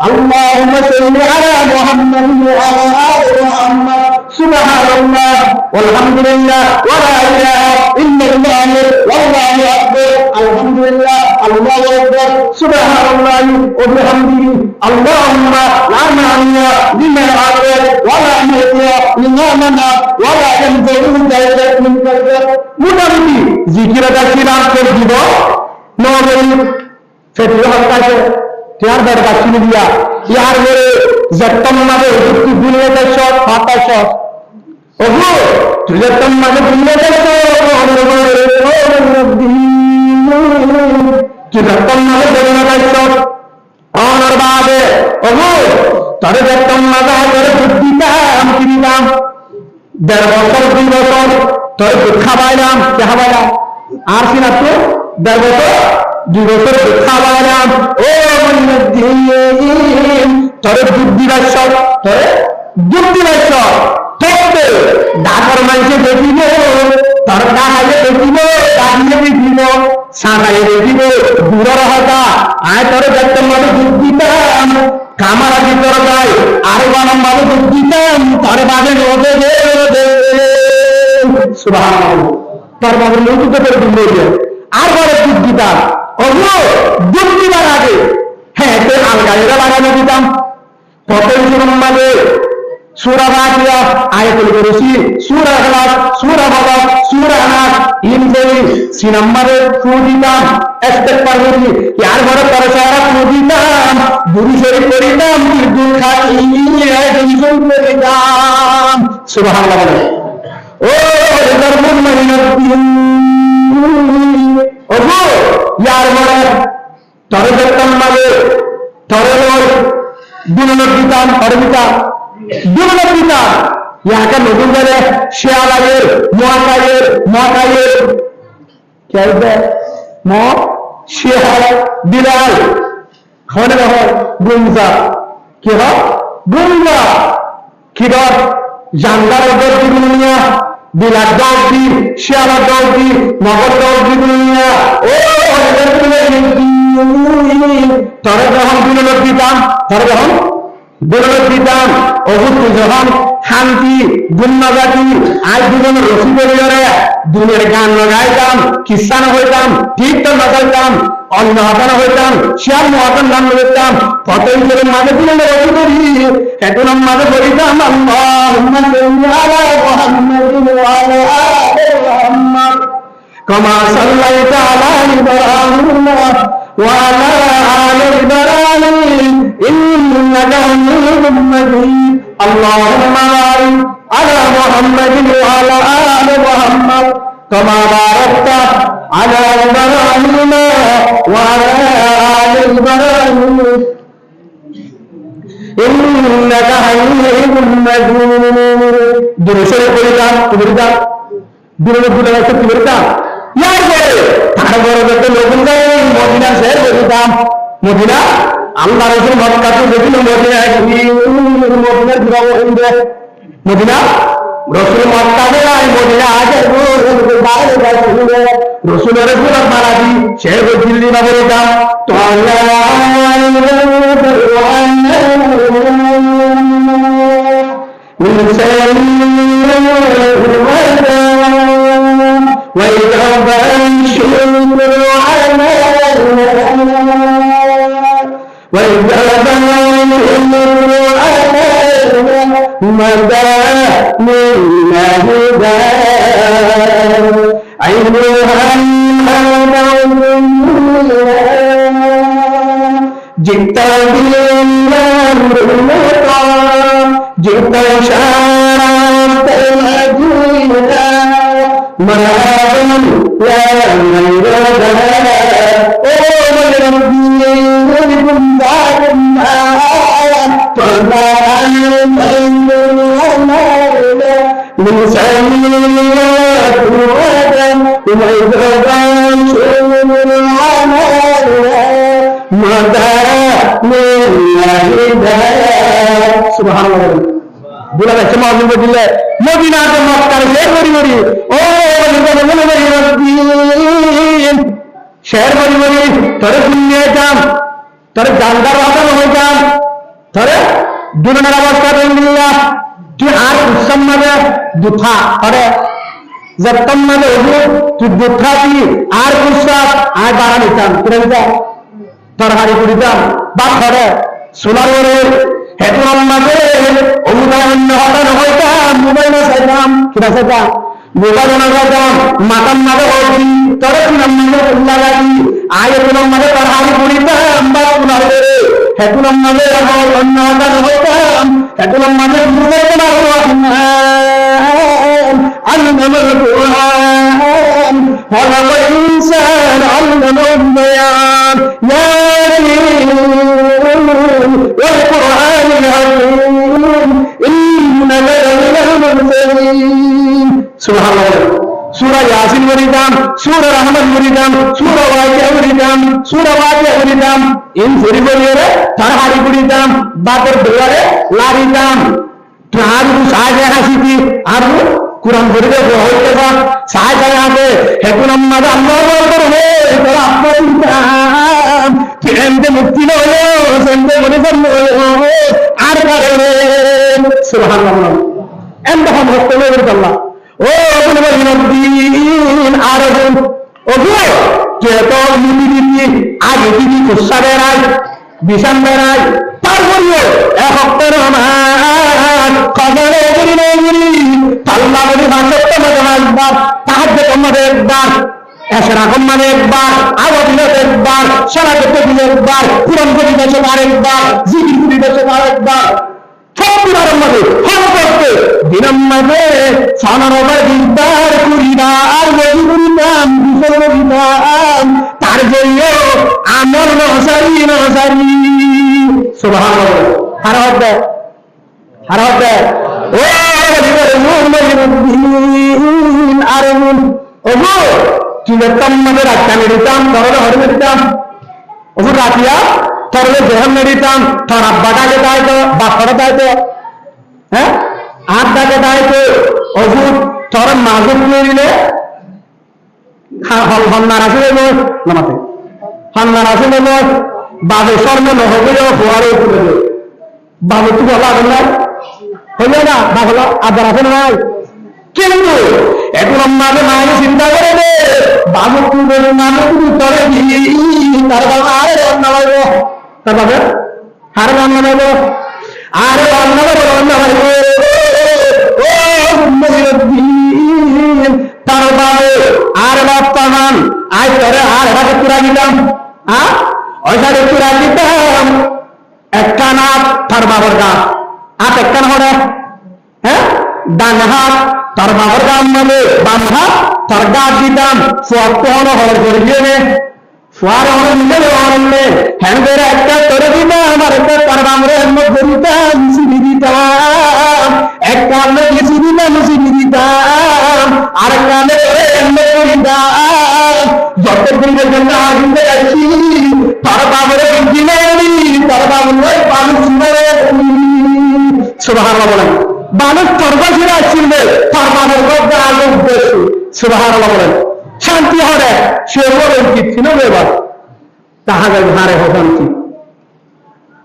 [SPEAKER 1] اللهم صل على محمد وعلى آل محمد سبحان الله والحمد لله ولا إله إلا الله والله أكبر الحمد لله الله أكبر سبحان الله وبحمده اللهم لا مانع لما أعطيت ولا معطي لما منع ولا ينفع ذا الجد منك الجد মোটামুটি জিকিরটা কিরাম করে দিব নবী ফেতরা হত্যাকে त्यार दर बाकी दिया यार मेरे जट्टम मारे उठती दुनिया का शॉट फाटा शॉट ওগো তুই যখন মাঝে ভুলে যাচ্ছ তুই যখন মাঝে ভুলে যাচ্ছ অনর বাদে ওগো তরে যখন মাঝে করে বুদ্ধিতাম কিনতাম 1.5 বছর 2 বছর তোর খাওয়াইলাম খাওয়াইলাম আর কি না তো 1.5 বছর 2 বছর খাওয়াইলাম ও তোর বুদ্ধি বাক্য তোর বুদ্ধি বাক্য থাকবে ডাকার মানুষে দেখিব তোর ডাকাইলে দেখিব ডাকিলে দেখিব সাঁকাইলে দেখিব দূরের হতা আয় তোর দেখতে মানে বুদ্ধিতাম কামারা ভিতর যায় আর বানাম ভাবে বুদ্ধিতাম তোর বাজে রোদে সুবহানাল্লাহ তোর বাজে লৌকিতে করে দিল আর বড় বুদ্ধিতাম ওগো বুদ্ধিবার আগে হ্যাঁ তো আলগাইরা লাগানো দিতাম প্রথম সুরম্বাদে সূরা ফাতিহা আয়াতুল কুরসি সূরা ইখলাস সূরা ফালাক সূরা নাস ইনজালি সিনাম্বারে ফুদিতাম ইস্তেগফার করি ইয়ার বড় পরসারা ফুদিতাম গুরু শরীফ করিতাম দুল খাতি আয়াতুল করিতাম সুবহানাল্লাহ ও দরবুল মাইনাতিন ওগো ইয়ার বড় তরে দেখতাম মানে তরে দুলনত দিতাম অরবিতা দুলনত দিতাম ইয়াকে নতুন করে শেয়ালায়ের মহাকায়ের क्या है मो शेहाल बिलाल खाने में हो गुंजा क्या हो गुंजा किधर जानदार उधर की दुनिया बिलाल डॉग की शेहाल डॉग की मगर डॉग की दुनिया ओ इधर की तारे जहां दुनिया दिताम तारे जहां দুলনত দিতাম অভূত যখন শান্তি গুণগাতি আজ দুজনের রসি পরিবারে দুনিয়ার গান গাইতাম খ্রিস্টান হইতাম কীর্তন বাজাইতাম অন্য হতানো হইতাম শিয়াল মহাতন গান করতাম কত হিসেবের মাঝে দুজনের রসি করি এখন মাঝে করিতাম আল্লাহুম্মা সাল্লি আলা মুহাম্মাদিন ওয়া আলা আলি মুহাম্মাদ কামা সাল্লাইতা আলা ইব্রাহিম ওয়া আলা আলি ইব্রাহিম إنك حميد مجيد اللهم بارك على محمد وعلى آل محمد كما باركت على إبراهيم وعلى آل إبراهيم إنك حميد مجيد درسل قريتا قريتا درسل قريتا يا جاي তারপরে যত লোকজন যায় মদিনা শহর যেতাম মদিনা আল্লাহ রাসূল মক্কাতে যখন মদিনায় মদিনা রাসূল মক্কাতে যায় মদিনা আগে বাইরে যায় রাসূলের পুরো বাড়ি শেখ দিল্লি না বলতাম তো مدى من هدى عينها جئت بالأمر المقام جئت شارعت مدينة مرحبا يا शहर बड़ी बड़ी थोड़े दुनिया जाम थोड़े जानदार वातावरण हो जाम थोड़े दुनिया अवस्था मिलना তুই আর উৎসব মানে দুথা করে যতম মানে হবো তুই দুথা দি আর উৎসব আর বাড়া নিতাম করে দিতাম তরকারি করিতাম বা করে সোলার হেতুর মাঝে অমুদায় অন্য হতানো হইতাম মোবাইল চাইতাম কিনা চাইতাম মোবাইল না চাইতাম মাতাম মাঝে হইতি তরে কিনাম মাঝে লাগি আয় কিনাম মাঝে তরকারি করিতাম বা সোলার হেতুর মাঝে অন্য হতানো হইতাম এখন আমাদের আল্লামাল কুরআন খালাকাল ইনসান আল্লামাহুল বায়ান ইয়াসিন ওয়াল কুরআনিল হাকীম ইন্নাকা লামিনাল মুরসালিন সুবহানাল্লাহ সূরা ইয়াসিন পড়িতাম সূরা রহমান পড়িতাম সূরা ওয়াকিয়া পড়িতাম ইন ফরি বলিরে তার হাড়ি পড়িতাম বাপের দুয়ারে লারিতাম তার সাজে হাসিতি আর কুরআন পড়িতে হইতে না সাজে আছে হেকুন আম্মা আল্লাহু আকবার হে তোরা আপনার কেমতে মুক্তি হলো সন্তে মনে করলো আর কারণে সুবহানাল্লাহ এমন হতে হবে আল্লাহ ও দিন আরবুন ওগো কে তো মিলিয়ে আগে দিদি কুসা বেড়ায় বিশান বেড়ায় তারপরে এক হপ্তাহ আমার কবরে গিরি আল্লাহ বলি ভাষাতে মধ্যে একবার তাহাজ্জুদ তোমাদের একবার এশরা কম্মানে একবার আওয়াজে একবার সালাতে দিলে একবার কুরআন পড়িতে আরেকবার জিকির করিতে আরেকবার সবগুলোর মধ্যে হরকতে দিনের মধ্যে সানারবার দিদার করিবা আর বলি করিতাম বিফল করিতাম তার জন্য আমল নসারি সুবহানাল্লাহ হারাতে ও দিনের মুমিন আরমুন ওগো কি করতাম মধ্যে রাখতাম দিতাম ধরে হরে দিতাম ওগো রাতিয়া তরলে জহন দিতাম তোর আব্বাটাকে দাইতো বাপটা দাইতো হ্যাঁ আব্বাকে দাইতো ওগো তোর মাগুক নিলে হন্নার আছে নামাতে হন্নার আছে বাবে স্বর্ণ নহবে ফোয়ারে তুলে বাবু তুই বলা হইলে না বাবলা আবার আছে নাই কিন্তু এখন আমাদের মায়ের চিন্তা করে দে বাবু তুই মানে তুমি তরে তার বাবা আরে রান্না লাগবো তার বাবা আরে রান্না লাগবো আরে রান্না লাগবো তার বাবা আর বাপ্পা মান আজ ধরে আর এটাকে চূড়া দিতাম হ্যাঁ ওইটাকে চূড়া দিতাম একটা নাক তার বাবার গাছ আর একটা না হলে হ্যাঁ ডান হাত তার বাবার গান মানে বাম হাত তার গাছ দিতাম ফোয়ানো হল করে দিয়ে ফোয়ার হল নিলে হলে হ্যাঁ করে একটা করে দিতাম আর একটা তার বামরে দিতাম সিবি দিতাম একটা আমরা সিবি দিতাম আর একটা দিতাম যত দিনের জন্য আগুনতে যাচ্ছি তার বামরে দিলেনি তার বামরে মানুষ সুবহানাল্লাহ বলেন মানুষ তরবাসীরা আসছিলেন তার বামের মধ্যে আলো উদ্দেশ্য সুবহানাল্লাহ বলেন শান্তি হবে সে বলেন কি ছিল এবার তাহাদের ঘরে শান্তি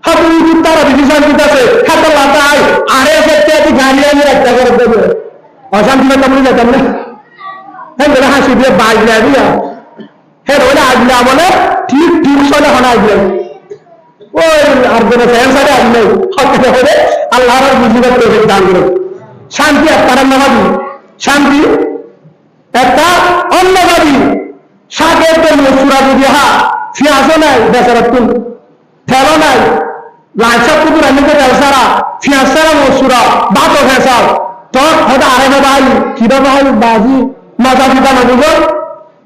[SPEAKER 1] হাতে তারা বেশি শান্তি আছে হাতে লাতায় আরে ক্ষেত্রে গাড়ি আমি একটা করে দেবে অশান্তি না তেমনি যেতাম না হ্যাঁ বলে হাসি দিয়ে বাজলে দিয়া হ্যাঁ বলে আজলা বলে ঠিক চলে হন আসলেন ওই আর কোনো ফ্যান্সারে আসলে হতে হবে আল্লাহর মুসিবত করে দান করে শান্তি একটা রান্নাবাদী শান্তি একটা অন্নবাদী শাকের জন্য সুরা যদি হা ফিয়াসও নাই বেচারা তুল ফেলো নাই লাইসা কুকুর আমি তো ব্যবসারা ফিয়াসারা মসুরা বাতো ফেসাও তোর হয়তো আড়াই ভাই কিভাবে হয় বাজি মজা পিতা না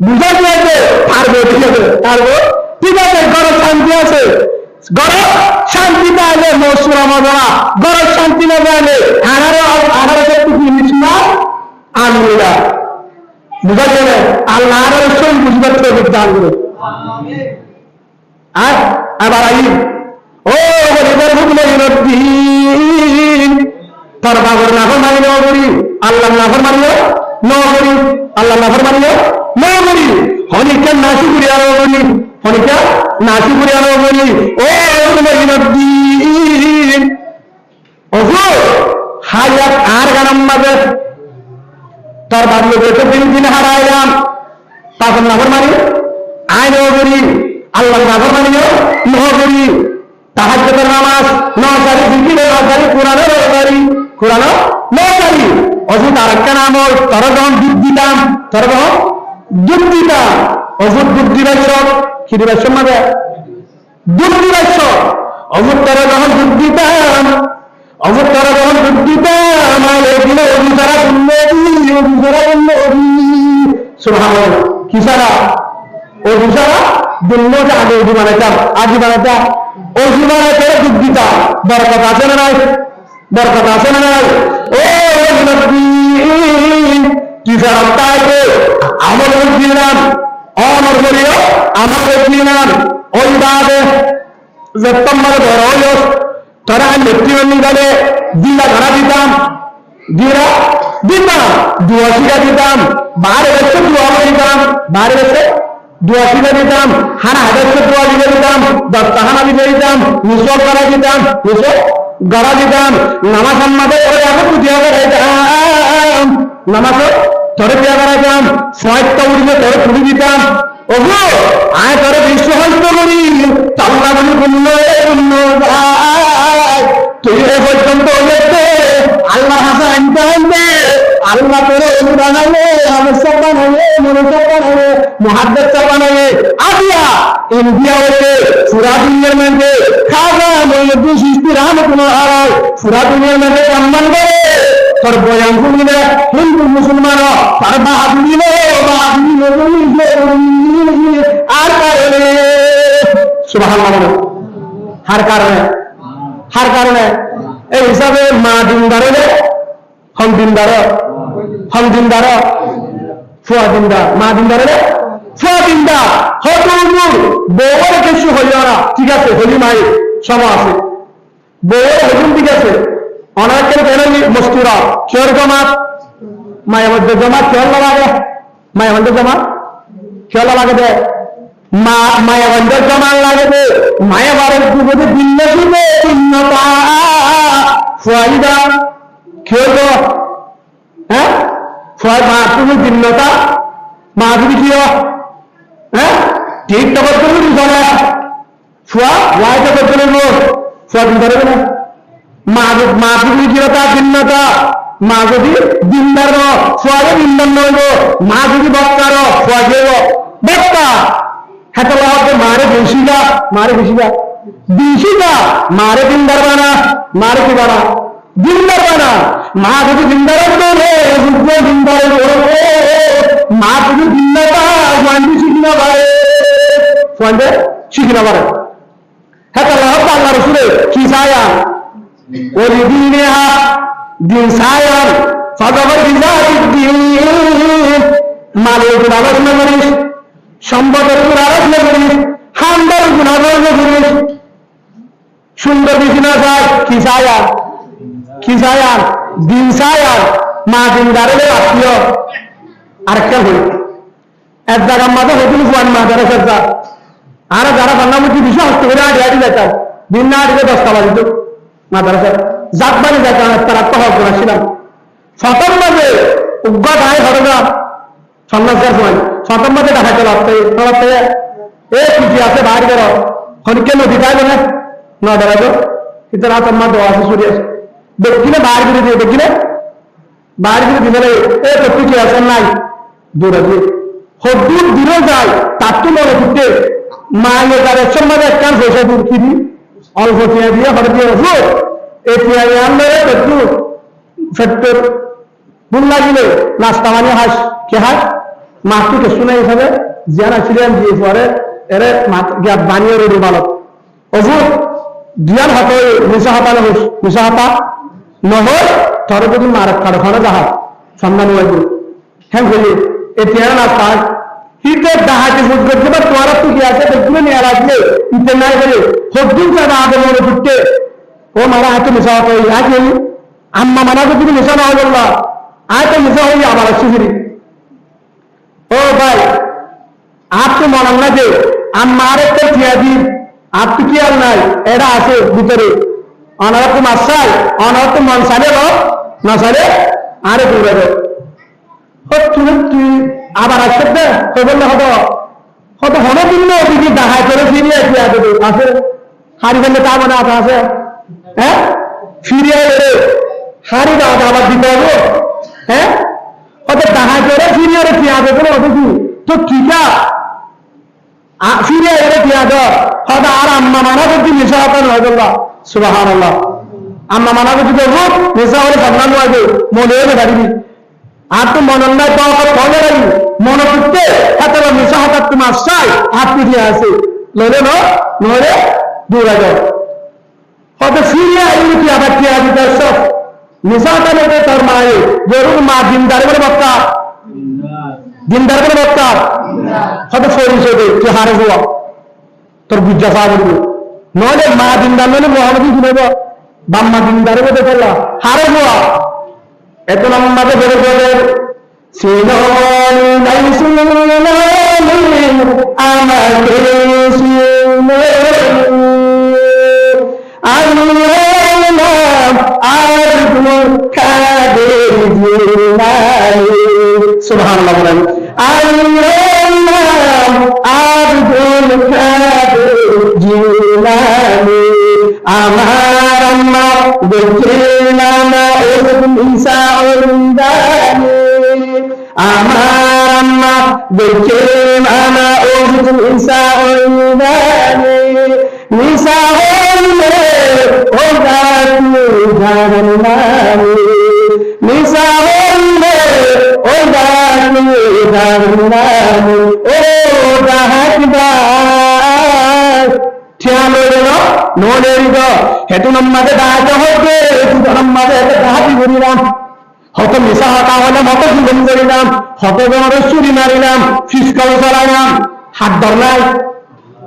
[SPEAKER 1] বুঝা দিয়েছে পারবে ঠিক আছে পারবো ঠিক আছে ঘরে শান্তি আছে ঘরে শান্তি পাইলে মসুরা মজা ঘরে শান্তি না পাইলে আনারো একটু জিনিস না আনবিরা বুঝা যাবে আল্লাহ সব বুঝবার থেকে দান করে আর আবার আই ও বলিবার হুকমে দিন তোর বাবার নাফর মানি ন করি আল্লাহ নাফর মানিও ন করি আল্লাহ নাফর মানিও ন করি হনিকা নাসি করি আরো করি হনিকা নাসি করি আরো করি ও হুকমে দিন ওগো হায়াত আর গানাম মাঝে তোর বাবু বেঁচে দিন হারাইলাম তখন নাফর মানি আয় ন করি আল্লাহ নাফর মানিও ন করি তাহাজ্জুদের নামাজ নসারি জিকিরে নসারি কোরআনের নসারি কোরআনও নসারি অজু আরেকটা নাম তোর যখন দুধ দিতাম তোর যখন দুধ দিতাম অজুর দুধ দিবাইছক কি দিবাইছ মাঝে দুধ দিবাইছ অজুর তোর যখন দুধ দিতাম অবর তারা যখন দুঃখিত আমার এগুলো অভিসারা সুবহানাল্লাহ কি সারা অভিসারা দিল্ল যে আগে অভি বানাইতাম আজি বানাইতাম অভি বানাইতে দুঃখিতা বরকত আছে না নাই বরকত আছে না নাই ও কি সারা তাইতে আমল দিলাম অমর করিও আমার দিলাম ওই বাদে সেপ্টেম্বর ধরো তারা নেতৃবৃন্দ গেলে দিলা ধরা দিতাম দিলা দিতাম দুয়াশিটা দিতাম বারে বেশে দুয়া দিতাম বারে বেশে দুয়াশিটা দিতাম হানা হাজারশো দুয়া দিতে দিতাম 10টা হানা দিতে দিতাম নিশব করা দিতাম নিশব গড়া দিতাম নামাজ আমাদের ওই আগে পুজিয়া করাইতাম নামাজ ধরে দিয়া করাইতাম 6টা উড়িয়ে ধরে তুলে দিতাম ওগো আয় ধরে বিশ্বহস্ত করি তাল্লা বলি গুণ্য তুই এ পর্যন্ত হয়েছে আল্লাহ হাসা আনতে আনতে আল্লাহ করে বানাবে আবশ্যক বানাবে মনোযোগ বানাবে মহাদ্দেশ বানাবে আদিয়া ইন্ডিয়া হয়েছে পুরা দুনিয়ার মধ্যে খাজা মহিউদ্দিন চিশতি রাহমাতুল্লাহ আলাইহি পুরা দুনিয়ার মধ্যে সম্মান করে তোর বয়ান শুনলে হিন্দু মুসলমান তার বাহাদুরি আর কারণে সুবহানাল্লাহ হার কারণে এই হিসাবে মা দিনদারে হম দিনদার ফুয়া দিনদার মা দিনদারে ফুয়া দিনদার হয়তো বউর কিছু হইল না ঠিক আছে হলি মাই সব আছে বউর হজুম ঠিক আছে অনেকের কেন মস্তুরা কেউর জমাত মায়ের মধ্যে জমা কেউ লাগে মায়ের মধ্যে জমা কেউ লাগে দে মায়ের মধ্যে জমা লাগে দে মায়ের বাড়ির দুপুরে ভিন্ন শুনে ভিন্নতা ফুয়াইদা কেউ হ্যাঁ ফুয়াই মা তুমি ভিন্নতা মা যদি কি হ্যাঁ ঠিক তখন তুমি জমা ফুয়া ওয়াইটা করতে নেবো ফুয়া দিন ধরবে না মা যদি কিরতা ভিন্নতা মা যদি দিনদার ফুয়ারে দিনদার নইব মা যদি বক্তার ফুয়া গেব বক্তা হাতে লাগাতে মারে বেশিগা মারে দিনদার বানা মারে কি বানা দিনদার বানা মা যদি দিনদার দিনদার মা যদি দিনদার ওয়ান্ডি শিখি না পারে হাতে লাগাতে আল্লাহ রসুলে কি ছায়া ولدينها دين ساير فضبر بذات الدين مالك العرش نبريش সম্পদের العرش نبريش হামদার গুণাবর নবরিশ সুন্দর বিছনা যায় কি সায়ার দিন সায়ার মা দিনদারের আত্মীয় আরেকটা হই এক জায়গার মাঝে হইছিল ফুয়ান মা যারা সজ্জা আর যারা বাংলামুখী বিষয় হস্ত করে আড়ি যেতাম দিন না আড়িতে 10টা বাজিত মাদ্রাসা জাতবাড়ি যেতাম তারা তহল করেছিলাম ছটার মাঝে উজ্ঞাত আয় ঘটনা সন্ন্যাসের সময় ছটার মাঝে দেখা চলো এ কিছু আছে বাইরে বেরো হরিকে নদী তাই না না দাঁড়াবো কিন্তু রাত আমার দেওয়া আছে সরিয়ে আছে দেখিলে বাইরে করে দিয়ে দেখিলে বাইরে করে দিলে এ তো কিছু আছে নাই দূরে দিয়ে হদ্দুর দূরে যায় তার তো মনে করতে মায়ের তার একশোর মাঝে একটা পয়সা দূর কিনি অল্প পেঁয়া দিয়ে হঠাৎ দিয়ে ওষুধ এই পেঁয়া আনলে একটু সত্তর ভুল লাগিলে নাস্তা মানে হাস কে হাস মাছটিকে শুনে হিসাবে জিয়ানা ছিলেন দিয়ে পরে এরে বানিয়ে রেডি বালক ওষুধ দিয়ান হাতে মিশা হাতা নহর থরে যদি মারক কারো খানো যাহা সম্মান হয়ে হ্যাঁ বলি এই পেঁয়া নাস্তা হিতে ডাহাতে বুঝ করতে বা তোমার তো কি আছে দেখলে নিয়ে রাখলে ইতে নাই বলে হদ্দুর যারা আগে মনে করতে ও মারা হাতে মিশা হতো আগে আম্মা মানা তো তুমি মিশা না বললা আয় তো মিশা হই আমার সুবিধি ও ভাই আপ তো মনে না যে আমার একটা পেঁয়াজি আপ তো কি আর নাই এরা আছে ভিতরে অনারকম আসাই অনারকম মন সালে না সালে আরে দূরে তুই আবার আসতে বললে হয়তো হনবিন্ন দিদি দেখায় করে ফিরিয়ে আছে হারি ফেললে তা মনে আছে হ্যাঁ ফিরিয়ে এলে হারি দাও আবার দিতে হবে হ্যাঁ হয়তো দেখায় করে ফিরিয়ে পেঁয়াজ করে হতো কি তো ঠিকা ফিরিয়ে এলে পেঁয়াজ হয়তো আর আম্মা মানা করতে মিশা হতো নজল্লাহ সুবহানাল্লাহ আম্মা মানা করতে দেবো নেশা হলে বদনাম হবে মনে হয়ে দাঁড়িয়ে আর তো মনন্যায় পাওয়া ফলে লাগি মনে করতে হাতে নেশা হঠাৎ তোমার চাই হাত পিছিয়ে আছে লড়ে নড়ে দৌড়া যাও হয়তো ফিরিয়ে আইনি কি আবার কি আবি তার সব নেশা হটালে তোর মায়ে যেরকম মা দিনদার করে বক্তা দিনদার করে বক্তা হয়তো পরিষদে তুই হারে হওয়া তোর বুঝা পা বলবো নইলে মা দিনদার নইলে মহামতি শুনেব বাম্মা দিনদারে বলতে পারলা হারে হওয়া এত লম্বাতে বেড়ে বলে সুবহানাল্লাহ বলেন আমার আম্মা দেখলেন ঈসা আমার আম্মা দেখলেন ঈসা ঈসা হইলে ও নিসা হইলে ও ও হেতু নম্মাদে দাহাতে হবে নম্মাদে দাহাতি করিলাম হত মিশা হতা হলে মত জীবন করিলাম হত জনের চুরি মারিলাম ফিসকাল চালাইলাম হাত ধর নাই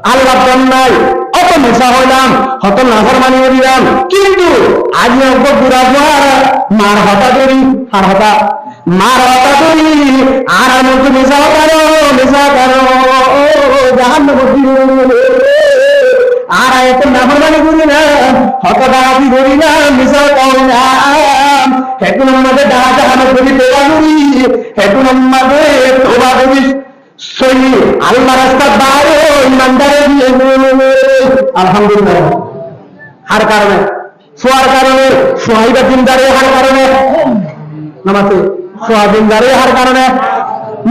[SPEAKER 1] আল্লাহ ধর নাই অত মিশা হইলাম হত নাফর মানি করিলাম কিন্তু আজ বুড়া বুয়া মার হতা ধরি আর হতা মার হতা ধরি আর আমি তো মিশা কারো জাহান আর এত নাফরমানি করিলাম হত ডাকাতি করিলাম মিশা করিলাম হেতু নম্মাদে ডাকা হানো করি তোবা করি হেতু নম্মাদে তোবা করি সই আল্লাহ রাস্তা বাইরে ইমানদারে দিয়ে আলহামদুলিল্লাহ হার কারণে সোয়ার কারণে সোহাইবা দিনদারে হার কারণে নামাতে সোয়া দিনদারে হার কারণে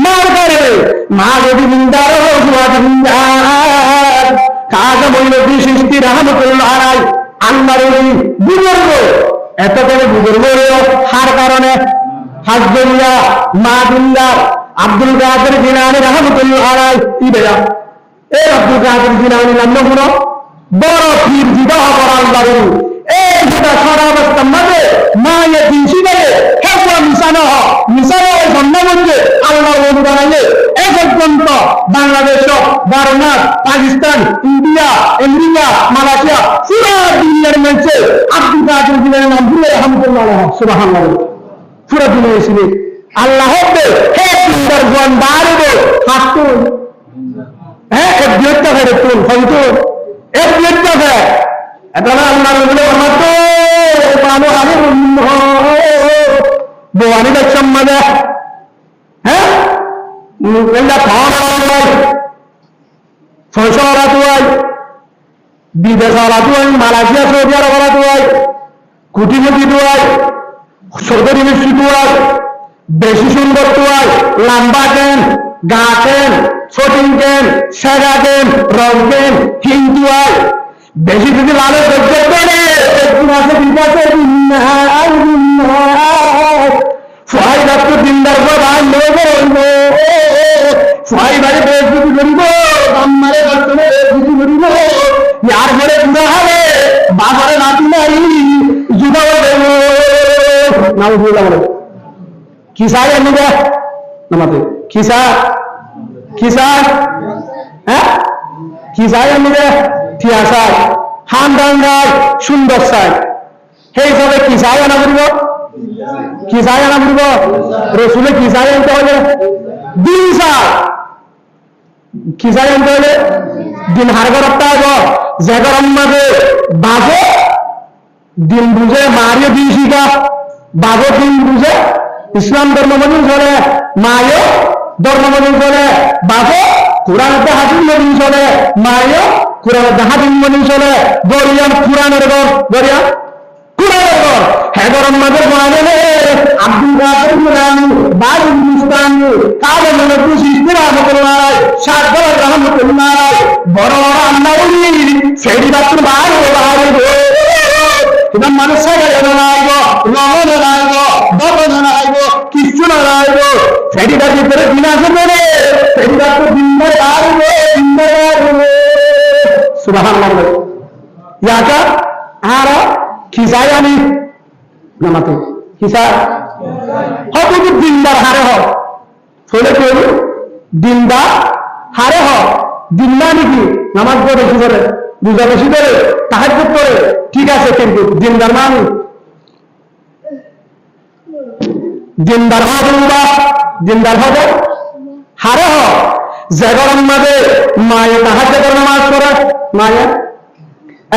[SPEAKER 1] মার কারণে মা যদি দিনদার সোয়া দিনদার কাজ মৌলবী সৃষ্টি রহমতুল্লাহ আলাই আল্লাহর বুজুর্গ এত করে বুজুর্গ হার কারণে হাজদুল্লাহ মা দিনদার আব্দুল কাদের জিলানী রহমতুল্লাহ আলাই ইবেরা এই আব্দুল কাদের জিলানী নাম গুলো বড় পীর বিবাহ করা আল্লাহর এই যেটা সারা অবস্থার মাঝে মায়ের দিন শিবারে হেপুয়া মিশানো ওই সন্ধ্যাবন্ধে আল্লাহর বন্ধু বানাইলে এ পর্যন্ত Bangladesh Bharat Pakistan India America Malaysia পুরো দুনিয়ার মধ্যে আব্দুল কাদের জিলানী নাম ভুলে রহমতুল্লাহ আলাইহি সুবহানাল্লাহ পুরো দুনিয়া এসে আল্লাহ হবে হে সুন্দর জন বাড়বে হাতু হ্যাঁ এক বিয়ত্তা ফেরে তুল হয়তো এক বিয়ত্তা ফের এটা না আল্লাহ বলে আমার তো পানো আমি বোয়ানি দেখছম মানে হ্যাঁ এটা খাওয়া ছয়শ ওরা তুই বিদেশ ওরা তুই মালয়েশিয়া সৌদি আরব ওরা তুই কোটি কোটি তুই সরকারি মিষ্টি তুই বেশি সুন্দর তুই লম্বা কেন গা কেন ছোটিং কেন সেরা কেন রং কেন হিন্দু আয় বেশি যদি লালে সহ্য করে আছে বিকাশে সহায় ডাক্তার দিনদার ভাই সহায় বাড়ি বেশি করিব আমারে বাস্তবে বেশি করিব আর ঘরে পুরা হবে বাবারে নাতি নাই জুদাও দেব নাও বলা বলে কিসায় আনি দে নামাতে কিসা হ্যাঁ কিসায় আনি দে ঠিয়াশায় হামদাঙ্গায় সুন্দর সাই সেই হিসাবে কিসায় আনা করিব রসুলে কিসায় আনতে হলে দিন সার কিসায় আনতে হলে দিন হার করতে হবে যে গরম মাঝে বাজে দিন বুঝে মারিও দিন শিখা বাজে দিন বুঝে ইসলাম ধর্ম মদিন চলে মায়েও ধর্ম মদিন চলে বাজে কোরআন হাজির মদিন চলে মায়েও কোরআন হাজির মদিন চলে গরিয়াম কোরআনের ঘর গরিয়াম কোরআনের ঘর হ্যাঁ গরম মাঝে মানে আব্দুল কাদের জিলানী বাড়ি মুস্তানি কালো মনবু সৃষ্টি রহমতুল্লাহ সাগর রহমতুল্লাহ বড় বড় আল্লাহ সেটি বাচ্চুর বাইরে এটা মানুষ সাইকেল নাইব রঙ নাইব দপন নাইব কিছু নাইব ফেরিটার ভিতরে দিন আসে বলে ফেরিটার তো দিনদার আসবে দিনদার আসবে সুবহানাল্লাহ ইয়াকা আর খিসাই আনি নামাতে খিসা হত দিনদার হারে হ চলে চলে দিনদার হারে হ দিনদা নাকি নামাজ পড়ে বেশি করে রোজা বেশি করে তাহাজ্জুদ করে ঠিক আছে কিন্তু দিনদার মানে দিনদার হবে বা দিনদার হবে হারে হ যে গরম মাঝে মায়ে তাহাজ্জুদের নামাজ পড়ে মায়ে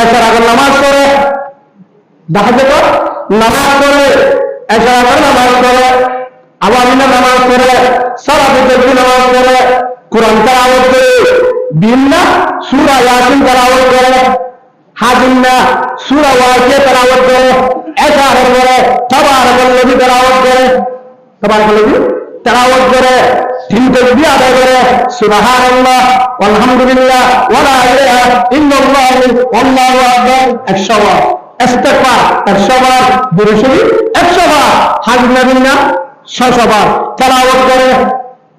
[SPEAKER 1] এসার আগের নামাজ পড়ে তাহাজ্জুদের নামাজ পড়ে এসার আগের নামাজ পড়ে আবার নামাজ পড়ে সালাতের নামাজ পড়ে কোরআন তেলাওয়াত করে বিন্না সূরা ইয়াসিন তেলাওয়াত করে হাজিনা সূরা ওয়াকিয়া তেলাওয়াত করে এসার করে তাবারাকাল্লাযী তেলাওয়াত করে তাবারাকাল্লাযী তেলাওয়াত করে তিন তাকবীর আদায় করে সুবহানাল্লাহ আলহামদুলিল্লাহ ওয়ালা ইলাহা ইল্লাল্লাহ আল্লাহু আকবার 100 বার ইস্তিগফার 100 বার দুরূদ শরীফ 100 বার হাজিনা বিন্না 600 বার তেলাওয়াত করে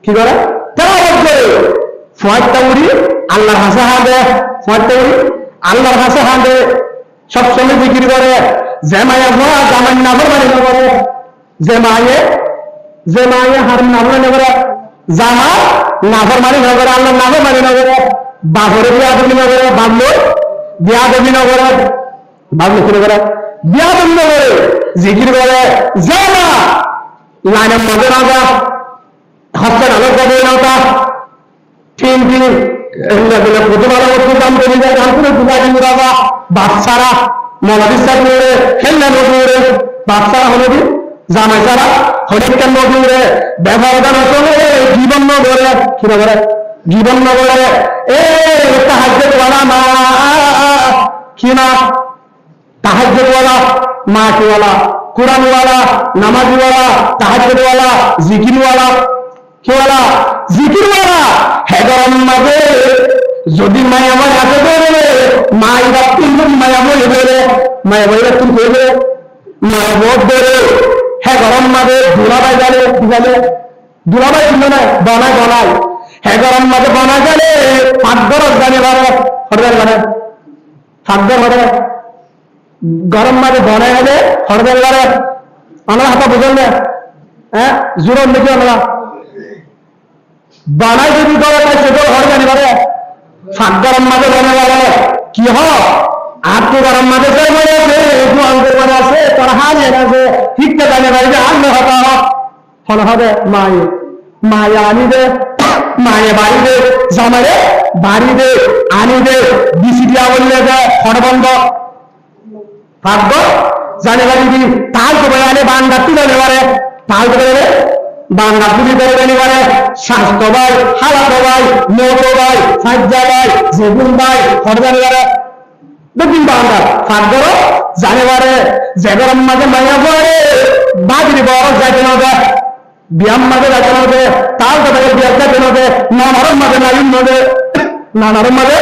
[SPEAKER 1] কি করে তেলাওয়াত করে ফয়তা উড়ি আল্লাহর কাছে হাঁদে ফয়তা উড়ি আল্লাহর কাছে হাঁদে সব সময় জিকির করে যে মায়া ভরা জামান নাফরমানি করে যে মায়ে হারাম নাফরমানি করে জামা নাফরমানি করে আল্লাহর নাফরমানি করে বাপরে বিয়াদবি না করে বাবলো বিয়াদবি না করে বাবলো কি করে বিয়াদবি না করে জিকির করে জামা লাইনের মধ্যে না যা হচ্ছে না করে না তা তিন দিন প্রতিবার দাম করে যায় দাম করে দুটা দিন বাবা বাচ্চারা মলাবিস্তার করে খেলনা নদীরে বাচ্চারা হলে কি জামাই ছাড়া হরিকার নদীরে ব্যবহার চলে জীবন নগরে কি নগরে জীবন নগরে তাহাজ্জুদওয়ালা মা কি না তাহাজ্জুদওয়ালা মা কিওয়ালা কুরআনওয়ালা নামাজওয়ালা তাহাজ্জুদওয়ালা জিকিরওয়ালা কিওয়ালা জিকিরওয়ালা হেগরম মাঝে যদি মায়া মায়া আছে বলে মাই বাপ্তিন মায়া বলে বলে মায়া বলে তুমি কইবে মায়া বহুত বলে হেগরম মাঝে দুলাবাই গেলে কি গেলে দুলাবাই ছিল না বনায় হেগরম মাঝে বনা গেলে পাকঘর জানে বারে হরদার বারে পাকঘর হরে গরম মাঝে বনা গেলে হরদার বারে আমরা হাতা বুঝল না হ্যাঁ জোর নাকি আমরা বানাই যদি করে সেটা ঘর জানি পারে সাত গরম মাঝে বনে গেলে কি হ আর তো গরম মাঝে আছে তোর হাজের আছে ঠিকটা জানে পারে আনলে হতা হল হবে মায়ে আনি দে মায়ে বাড়ি দে জামারে বাড়ি দে আনি দে বিসি দিয়া বললে যায় হর বন্ধ ভাগ্য জানে পারি দি তাল তো বলে বান্ডার তুলে নেবারে তাল তো বলে বাংলা পুলি করে জানি পারে স্বাস্থ্য ভাই হালাতো ভাই মোটো ভাই সাজ্জা ভাই জেগুন ভাই হরজানি পারে দক্ষিণ বাংলা ফাঁক করো জানে পারে জেগরম মাঝে মাইয়া পড়ে বাজির বড় যাইতে নবে ব্যায়াম মাঝে যাইতে নবে তাল তো তাকে বিয়ার যাইতে নবে নানারম মাঝে নাইম নবে নানারম মাঝে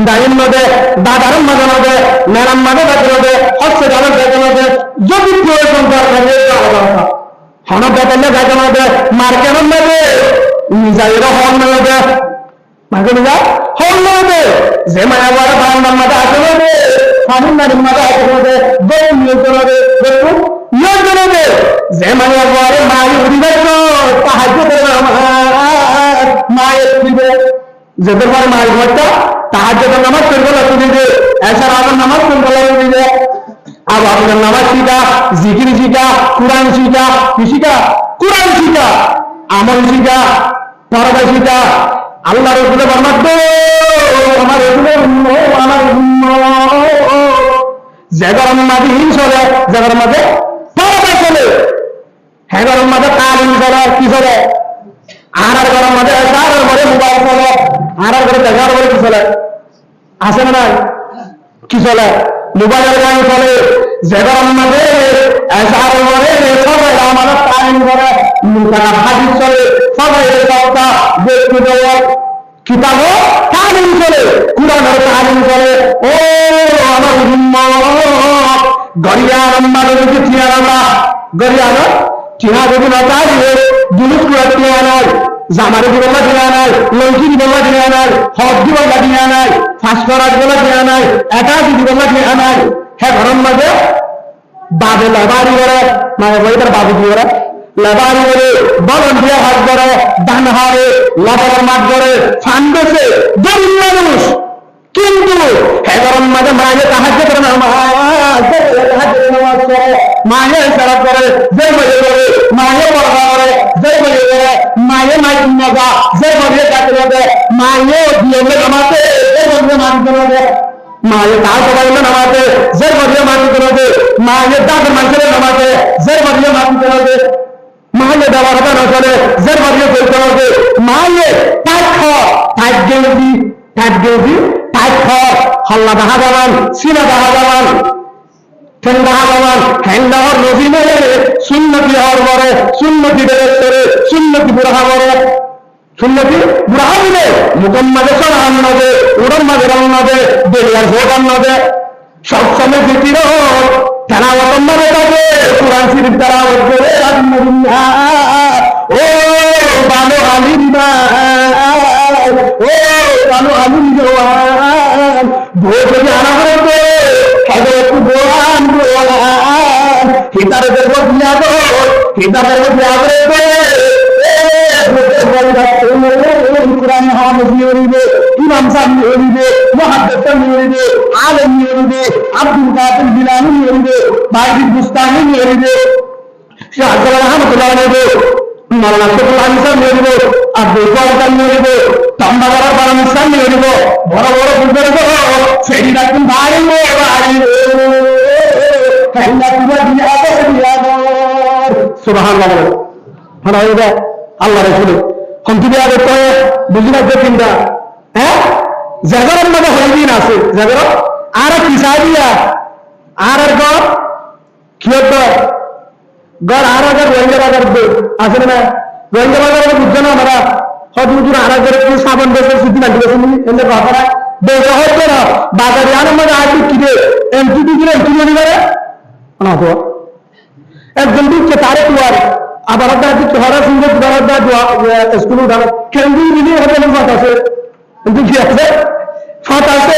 [SPEAKER 1] ডাইম নবে দাদারম মাঝে নবে মেরাম মাঝে যাইতে নবে হসপিটালে যাইতে নবে যদি প্রয়োজন দরকার হনক বেতনে যাইতে নবে মার্কেট নেবে নিজেরা হন নেবে মাকে নিজা হন নেবে যে মায়া বড় বারান্দার মাঝে আসে নেবে স্বামীর মাঝে আসে নেবে গরু নিয়ন্ত্রণ হবে একটু নিয়ন্ত্রণ হবে যে মায়া বড় মায়ের উড়িবে সাহায্য করবে আমার মায়ের দিবে যেতে পারে মায়ের ঘরটা সাহায্য নামাজ করবে না দিবে এছাড়া আমার নামাজ করবে দিবে अब आपने नमाज सीखा जिक्र सीखा कुरान सीखा किसी का कुरान सीखा अमल सीखा फर्ज सीखा अल्लाह रसूल फरमाते दो हमारे जगह मादी हिंस चले जगह मादे फर्ज चले हेगर मादे तालीम चले की चले आहार घर मादे सार घरे मोबाइल चले आहार घरे जगह घरे की चले आसे ना की चले মোবাইলের গান চলে জেগরম মাঝে এসার ঘরে সবাই আমাদের তালিম করে মুতানা হাদিস চলে সবাই সপ্তাহ দেখতে দেওয়া কিতাব তালিম চলে কুরআনের তালিম চলে ও আমার উম্মত গরিয়ান মানুষকে ঠিয়ানা না গরিয়ানো ঠিয়া যদি না চাইলে দুলুস করে ঠিয়া নয় জামারে দিবলা ঠিয়া নয় লঙ্কি দিবলা ঠিয়া নয় হক দিবলা ঠিয়া নয় ফাঁসফরাজ বলা ঠিয়া নয় একাশি দিবলা ঠিয়া নয় হ্যাঁ ঘরের মাঝে বাদে লেবারি করে মানে বইটার বাবু কি করে লেবারি করে ভলান্টিয়ার হাত করে দান হারে লাভার মাঠ করে ফান্ড বেছে গরিব মানুষ কিন্তু হেগরম মাঝে মায়ে সাহায্য করে না মায়ে সারা করে যে বলে করে মায়ে পড়া করে যে বলে করে মায়ে মাই মজা যে বলে কাটে করে মায়ে দিয়ে নামাতে যে বলে মানতে হবে মায়ে তার সবাই নামাতে যে বলে মানতে হবে মায়ে দাঁত মানতে নামাতে যে বলে মানতে হবে মায়ে দেওয়ার হবে না চলে যে বলে চলতে হবে মায়ে তার গেউদি হল্লা দেখা যাবান সিনা দেখা যাবান ঠেন দেখা যাবান হ্যাংদা হর নদী মেরে সুন্নতি হর বরে সুন্নতি বেড়ে করে সুন্নতি বুড়া বরে সুন্নতি বুড়া দিলে মুখম মাঝে সরান নদে উড়ন মাঝে রং নদে বেরিয়ার ভোটান নদে সবসময় বিচির তেনা মতন মাঝে যাবে কোরআন শরীফ তারা করে ও বালো আলিমা ও বালো আলিম জওয়ান ভোট জানা হবে হযরত কোরআন কোরআন হিদায়াতের বদলা গো হিদায়াতের বদলা করে কোরআন হাফেজ নিয়ে ইমাম সাহেব নিয়ে মুহাদ্দিস নিয়ে আলেম নিয়ে আব্দুল কাদের জিলানী নিয়ে বাইজিদ বুস্তানি নিয়ে শাহ জালাল রহমাতুল্লাহ নিয়ে মাওলানা আব্দুল আলী সাহেব নিয়ে আব্দুল কাদের নিয়ে তাম্বাগার বারামসান নিয়ে বড় বড় বুজুর্গ সেই রাখুন ভাই ভাই কান্না পুরা দিয়া সুবহানাল্লাহ হ্যাঁ আল্লাহ রাসূল কন্টিনিউ আগে তো বুঝিনা যে কিনটা হ্যাঁ জায়গার মধ্যে হইদিন আছে জায়গার আর পিছাইয়া আর গড় কিয়ত গড় আর আগে রোহিঙ্গা বাজার আছে না রোহিঙ্গা বাজারে বুঝছো না আমরা হদুদুর আর আগে সাবান বেসে সিদ্ধি লাগি বেসে এনে বাপারা বেসে হচ্ছে না বাজারে আর মধ্যে আইটি কিনে এমটিপি কিনে এমটিপি নিবে না তো একজন দিচ্ছে তারে তুয়ার আবার একটা দিচ্ছে হরা সুন্দর দরজা স্কুল উঠানো কেন্দ্র মিলিয়ে হবে না ফাট আছে কিন্তু কি আছে ফাট আছে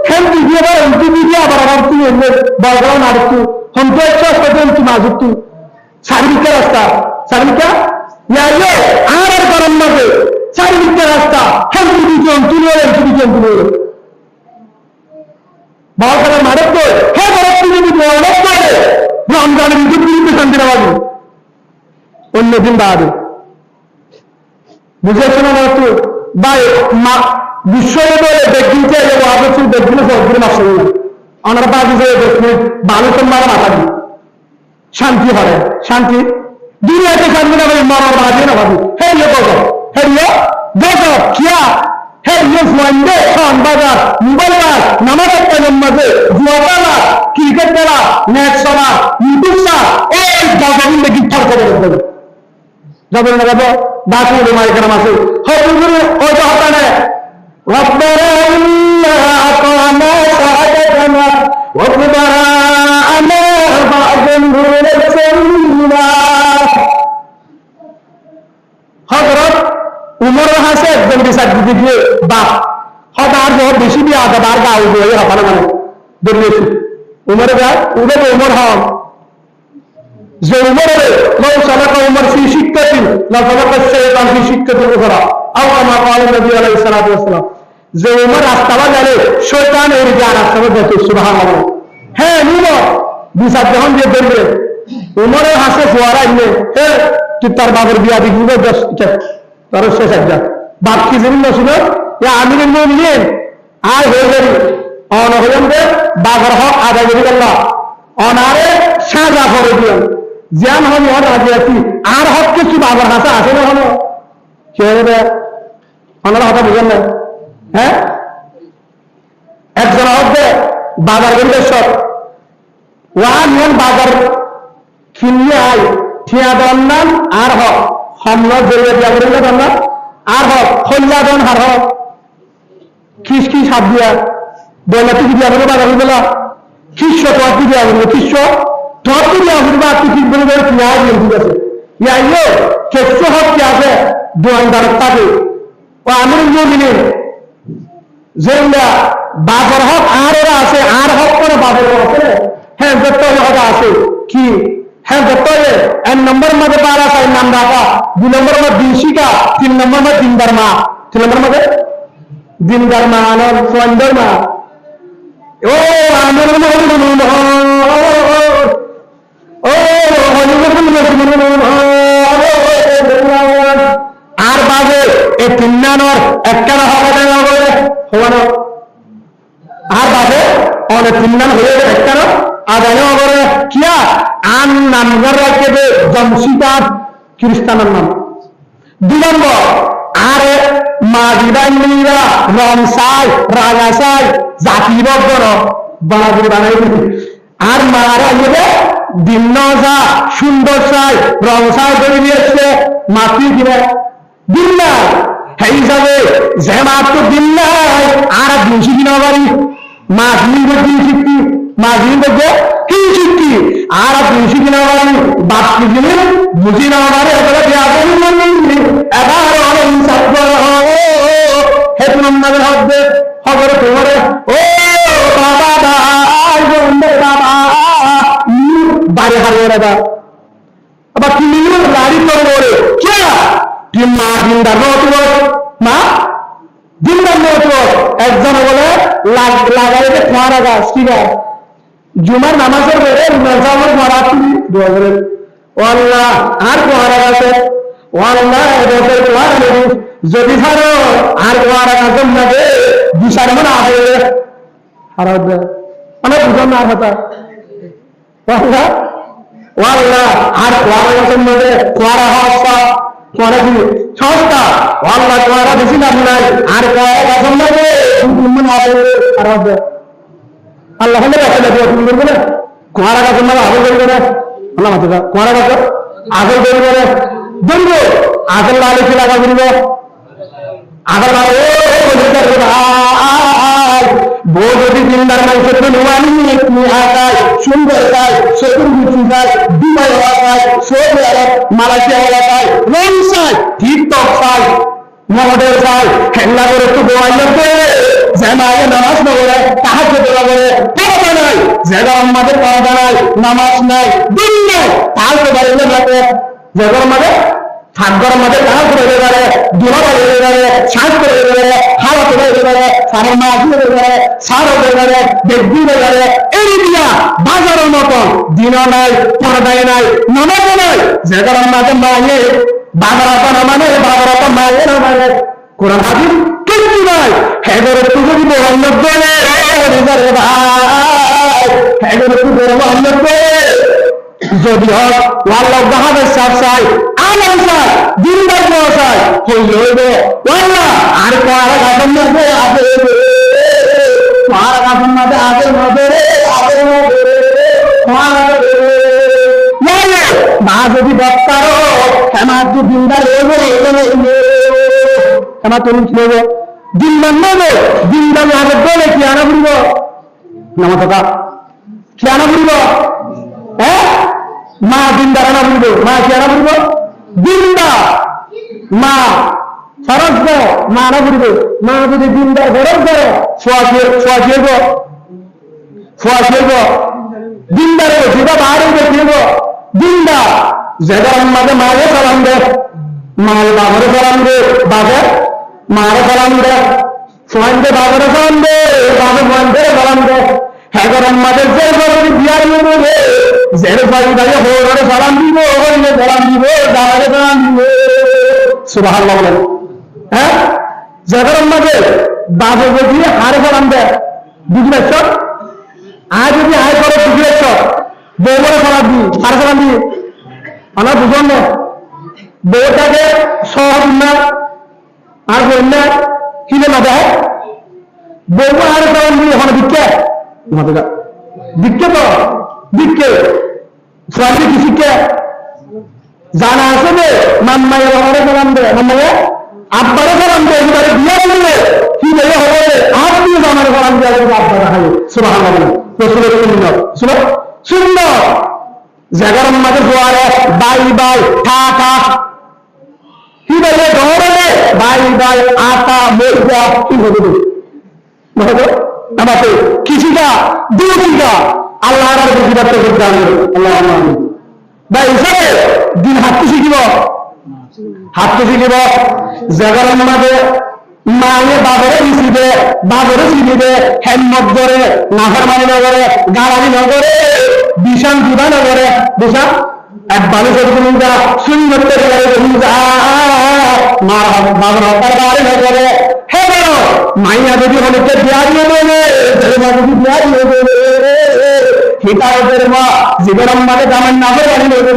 [SPEAKER 1] কেন্দ্র দিয়ে আবার এমটিপি দিয়ে আবার তুই এমনি বড় না একটু হন্ত ইচ্ছা আসতে একটু মাজুক তুই শারীরিক রাস্তা শারীরিকা আর গরম মাঝে শারীরিক রাস্তা কেন্দ্র দিচ্ছেন তুলে এমটিপি তুলে বড় করে মারক তো হ্যাঁ বড় তুমি অনেক করে রমজানের বিরুদ্ধে শান্তি রাখবো অন্য দিন বাদে বুঝেছো না তো ভাই বিশ্ব দেখতে আবশ্যক দেখলে সবগুলো মাস ওনারা বাকি যে দেখলে ভালো তোমার মাথা দিই শান্তি হবে শান্তি দুনিয়াতে শান্তি না ভাই মরার বাজে না ভাবি হে গজব হে গজব কিয়া হে ওয়ানডে খান বাজার মোবাইল বার নামাজ পড়ার মাঝে জুয়া খেলা ক্রিকেট খেলা ম্যাচ খেলা ইউটিউব না এই গজবিন দেখি ফল করে দেবে যাবেন না যাবো বাকি মাইকের মাসে হজুর ওই তো হতানে রব্বানা আতানা সাদাতানা ওয়া কুবারানা বা'দান রাসূলুল্লাহ হযরত উমর হাসে একজন বিচার দিতে গিয়ে বাপ হঠাৎ বহুত বেশি বিয়া আবার গাও দিয়ে হতানে মানে দরিয়েছে উমরে গা উমর হন যে উমরে লও সালাকা উমর ফি শিক্ষাতি লা সালাকা শাইতান ফি শিক্ষাতি উখরা আও কামা ক্বালা নবী আলাইহিস সালাতু ওয়াস সালাম যে উমর রাস্তাবা গেলে শয়তান এর যা রাস্তাবা যেত সুবহানাল্লাহ হ্যাঁ উমর বিচার যখন দিয়ে দেবে উমরের হাসে ফোয়ারা ইনে হে তুই তার বাবার বিয়া দিবি দশ তার শেষ একটা বাপ কি জানি না শুনো এ আমিরের মুমিনিন আর হয়ে যাবে অন হইম দে বাবার হক আদায় করি আল্লাহ অনারে সাজা করে দিও জ্ঞান হল হন রাজি আছি আর হক কিছু বাবার হাসা আছে না হলো কি হবে ওনারা কথা বুঝেন না হ্যাঁ একজন হবে বাবার গরিবেশ্বর ওয়ান বাবার কিনিয়ে আয় ঠিয়া দন নাম আর হক হমল জরিয়ে দিয়া করিলে দন আর হক খল্লা দন হার হক খিস কি সাপ দিয়া বলে তুই দিয়া করে বাজার দিলা খ্রিস্ট তত্ত্ব দেওয়া করবো খ্রিস্ট তত্ত্ব দেওয়া করবো আর ঠিক বলে দেবে ঠিক আছে ইয়াইও খ্রিস্ট হক কি আছে দোয়ানদার থাকে ও আমি বলিনি যেগুলা বাবার হক আর ওরা আছে আর হক করে বাবার আছে হ্যাঁ যত হক আছে কি হ্যাঁ যত এক নম্বর মধ্যে পারা চাই নাম রাখা 2 নম্বর মধ্যে দিন শিখা 3 নম্বর মধ্যে দিনদার মা 3 নম্বর মধ্যে দিনদার মা আর সুন্দর মা ও আমার আর বাজে এই 3 নানোর একটা হবে হওয়ানো আর বাজে অনেক 3 নান হয়ে একটা আদায় করে কিয়া আন নাম রাখবে জমশিদার খ্রিস্টানের নাম 2 নম্বর আর মাদিবান্নিরা রংসাই রাগাসাই জাতি বগর বানাবি বানাই আর মারা গেলে দিনজা সুন্দর চাই রংসাই করে দিয়েছে মাতৃ দিবে দিন নাই সেই হিসাবে যে মাত্র দিন নাই আর দিনশি কিনা বাড়ি মাঝির দিন শিখতি মাঝির মধ্যে কি শিখতি আর দিনশি কিনা বাড়ি বাপকে দিলে বুঝি না বাড়ি এবার অনেক ছাত্র হেতু নম্বরের হবে খবরে খবরে ও বাবা বাবা বাড়ি হারিয়ে রাখা আবার কি গাড়ি করবো কে তুই মা দিনদার মা দিনদার একজন বলে লাগাইতে খোয়ারা গাছ ঠিক আছে জুমার নামাজের বেড়ে মেজামের মারা তুমি ওয়াল্লাহ আর খোয়ারা গাছে ওয়াল্লাহ এবছর খোয়ারা নেবি যদি ছাড়ো আর খোয়ারা গাছের নাকি 2 মনে আসে হারাও দে অনেক বুঝান না কথা ওয়াল্লাহ ওয়াল্লাহ আর খোয়ারা গাছের মধ্যে খোয়ারা হস্তা খোয়ারা কি সস্তা ওয়াল্লাহ খোয়ারা বেশি দাম নাই আর খোয়ারা গাছের মধ্যে 2 মনে আসে হারাও দে আল্লাহ হলে রাখে না তুমি বলবে না খোয়ারা গাছের মধ্যে আগল করবে না আল্লাহ মাথা খোয়ারা গাছ আগল করবে না বলবো আগল লালে কি লাগা করবে আগল লালে বউ যদি দিনদার মানুষের নুয়ানি আকায় সুন্দর গায় চতুর মুচি গায় দুবাই এলাকায় সৌদি আরব মালয়েশিয়া এলাকায় রং চাই টিকটক চাই মহদের চাই খেলা করে একটু গোয়াইলে জামায়ে নামাজ পড়ে তাহাজ্জুদ পড়ে পড়া নাই জায়গা আমাদের পড়া নাই নামাজ নাই দিন নাই তাল তো বাড়িলে না জায়গা আমাদের থাকবার মধ্যে কাজ করে পারে দুরা করে পারে শ্বাস করে পারে হাওয়া করে পারে সারের মাছ করে পারে সার হতে পারে দেখবি পারে এই দিয়া বাজারের মতো দিন নাই পর্দায় নাই নামাজ নাই জায়গার মাঝে মায়ে বাজারটা না মানে বাজারটা মায়ে না মানে কোরআন হাদিস কিছু নাই হেগরে তুই যদি মোহাম্মদ বলে রে ভাই হেগরে তুই বলে মোহাম্মদ বলে যদি হক আল্লাহ বাহাদের সাথ চাই আল্লাহ চাই দিনদার চাই হইবে আল্লাহ আর কারা গাছের মধ্যে আছে কারা গাছের মধ্যে আছে মা যদি বক্তারো আমার তো দিনদার আমার তুমি নেব দিনদার নেবে দিনদার আগে বলে কি আনা বুড়ব নামা থাকা কি আনা বুড়ব হ্যাঁ মা দিনদার আনা বুড়ব মা কি আনা বুড়ব দিনদা মা ফরজ মা আনা বুড়ব মা যদি দিনদার ফরজ করো ফুয়াশিয়ে দিনদার সেটা বাইরে দেখিব দিনদা যেটার মাঝে মায়ের সালাম দে মায়ের বাবারে সালাম দে বাবার মারে সালাম দে সোয়ান দে বাবারে সালাম দে বাবার মানদের সালাম দে হ্যাঁ আমাদের যে বিয়ার নেবে জের বাড়ি দাঁড়িয়ে হোরে সালাম দিব ওরে সালাম দিব দাঁড়ারে সালাম দিব সুবহানাল্লাহ বলেন হ্যাঁ যেটার মাঝে বাবা যদি হারে সালাম দে বুঝলে সব আজ যদি আয় করে বুঝলে সব বউরে সালাম দি হারে সালাম দি আমার বুঝুন না বউটাকে সহজ না আর বললে কি না দেয় বউ আর সালাম দিয়ে ওখানে দিচ্ছে দিচ্ছে তো দিচ্ছে স্বামী কি শিক্ষা জানা আছে যে মাম্মাইয়ের বাবারে সালাম দেয় মাম্মাইয়ে আব্বারে সালাম দেয় এবারে বিয়ে করলে কি বলে হবে আপনি আমার সালাম দেওয়া আব্বারা খাবে সুবহানাল্লাহ। রসুলের সুন্নত সুন্দর জায়গার মাঝে জোয়ারে বাই বাই ঠা ঠা কি বলে ধরে বাই বাই আটা ময়দা কি হবে আমাকে কৃষিটা দুটিটা আল্লাহর বেশিরভাগ আল্লাহ ভাই হিসাবে দিন হাঁটতে শিখিব জায়গার মাঝে মায়ে বাবরে মিশিবে বাবরে চিনিবে হেমত করে নাফরমানি নগরে গালানি নগরে বিশান দিবা নগরে বিশান এক মানুষের ভূমিকা সুন্দর বাবর হতার বাড়ি নগরে হে বলো মাইয়া যদি অনেকটা বিয়া দিয়ে দেবে যদি বিয়া দিয়ে দেবে হিতারতের মা জীবন মানে দামের নাফরমানি নগরে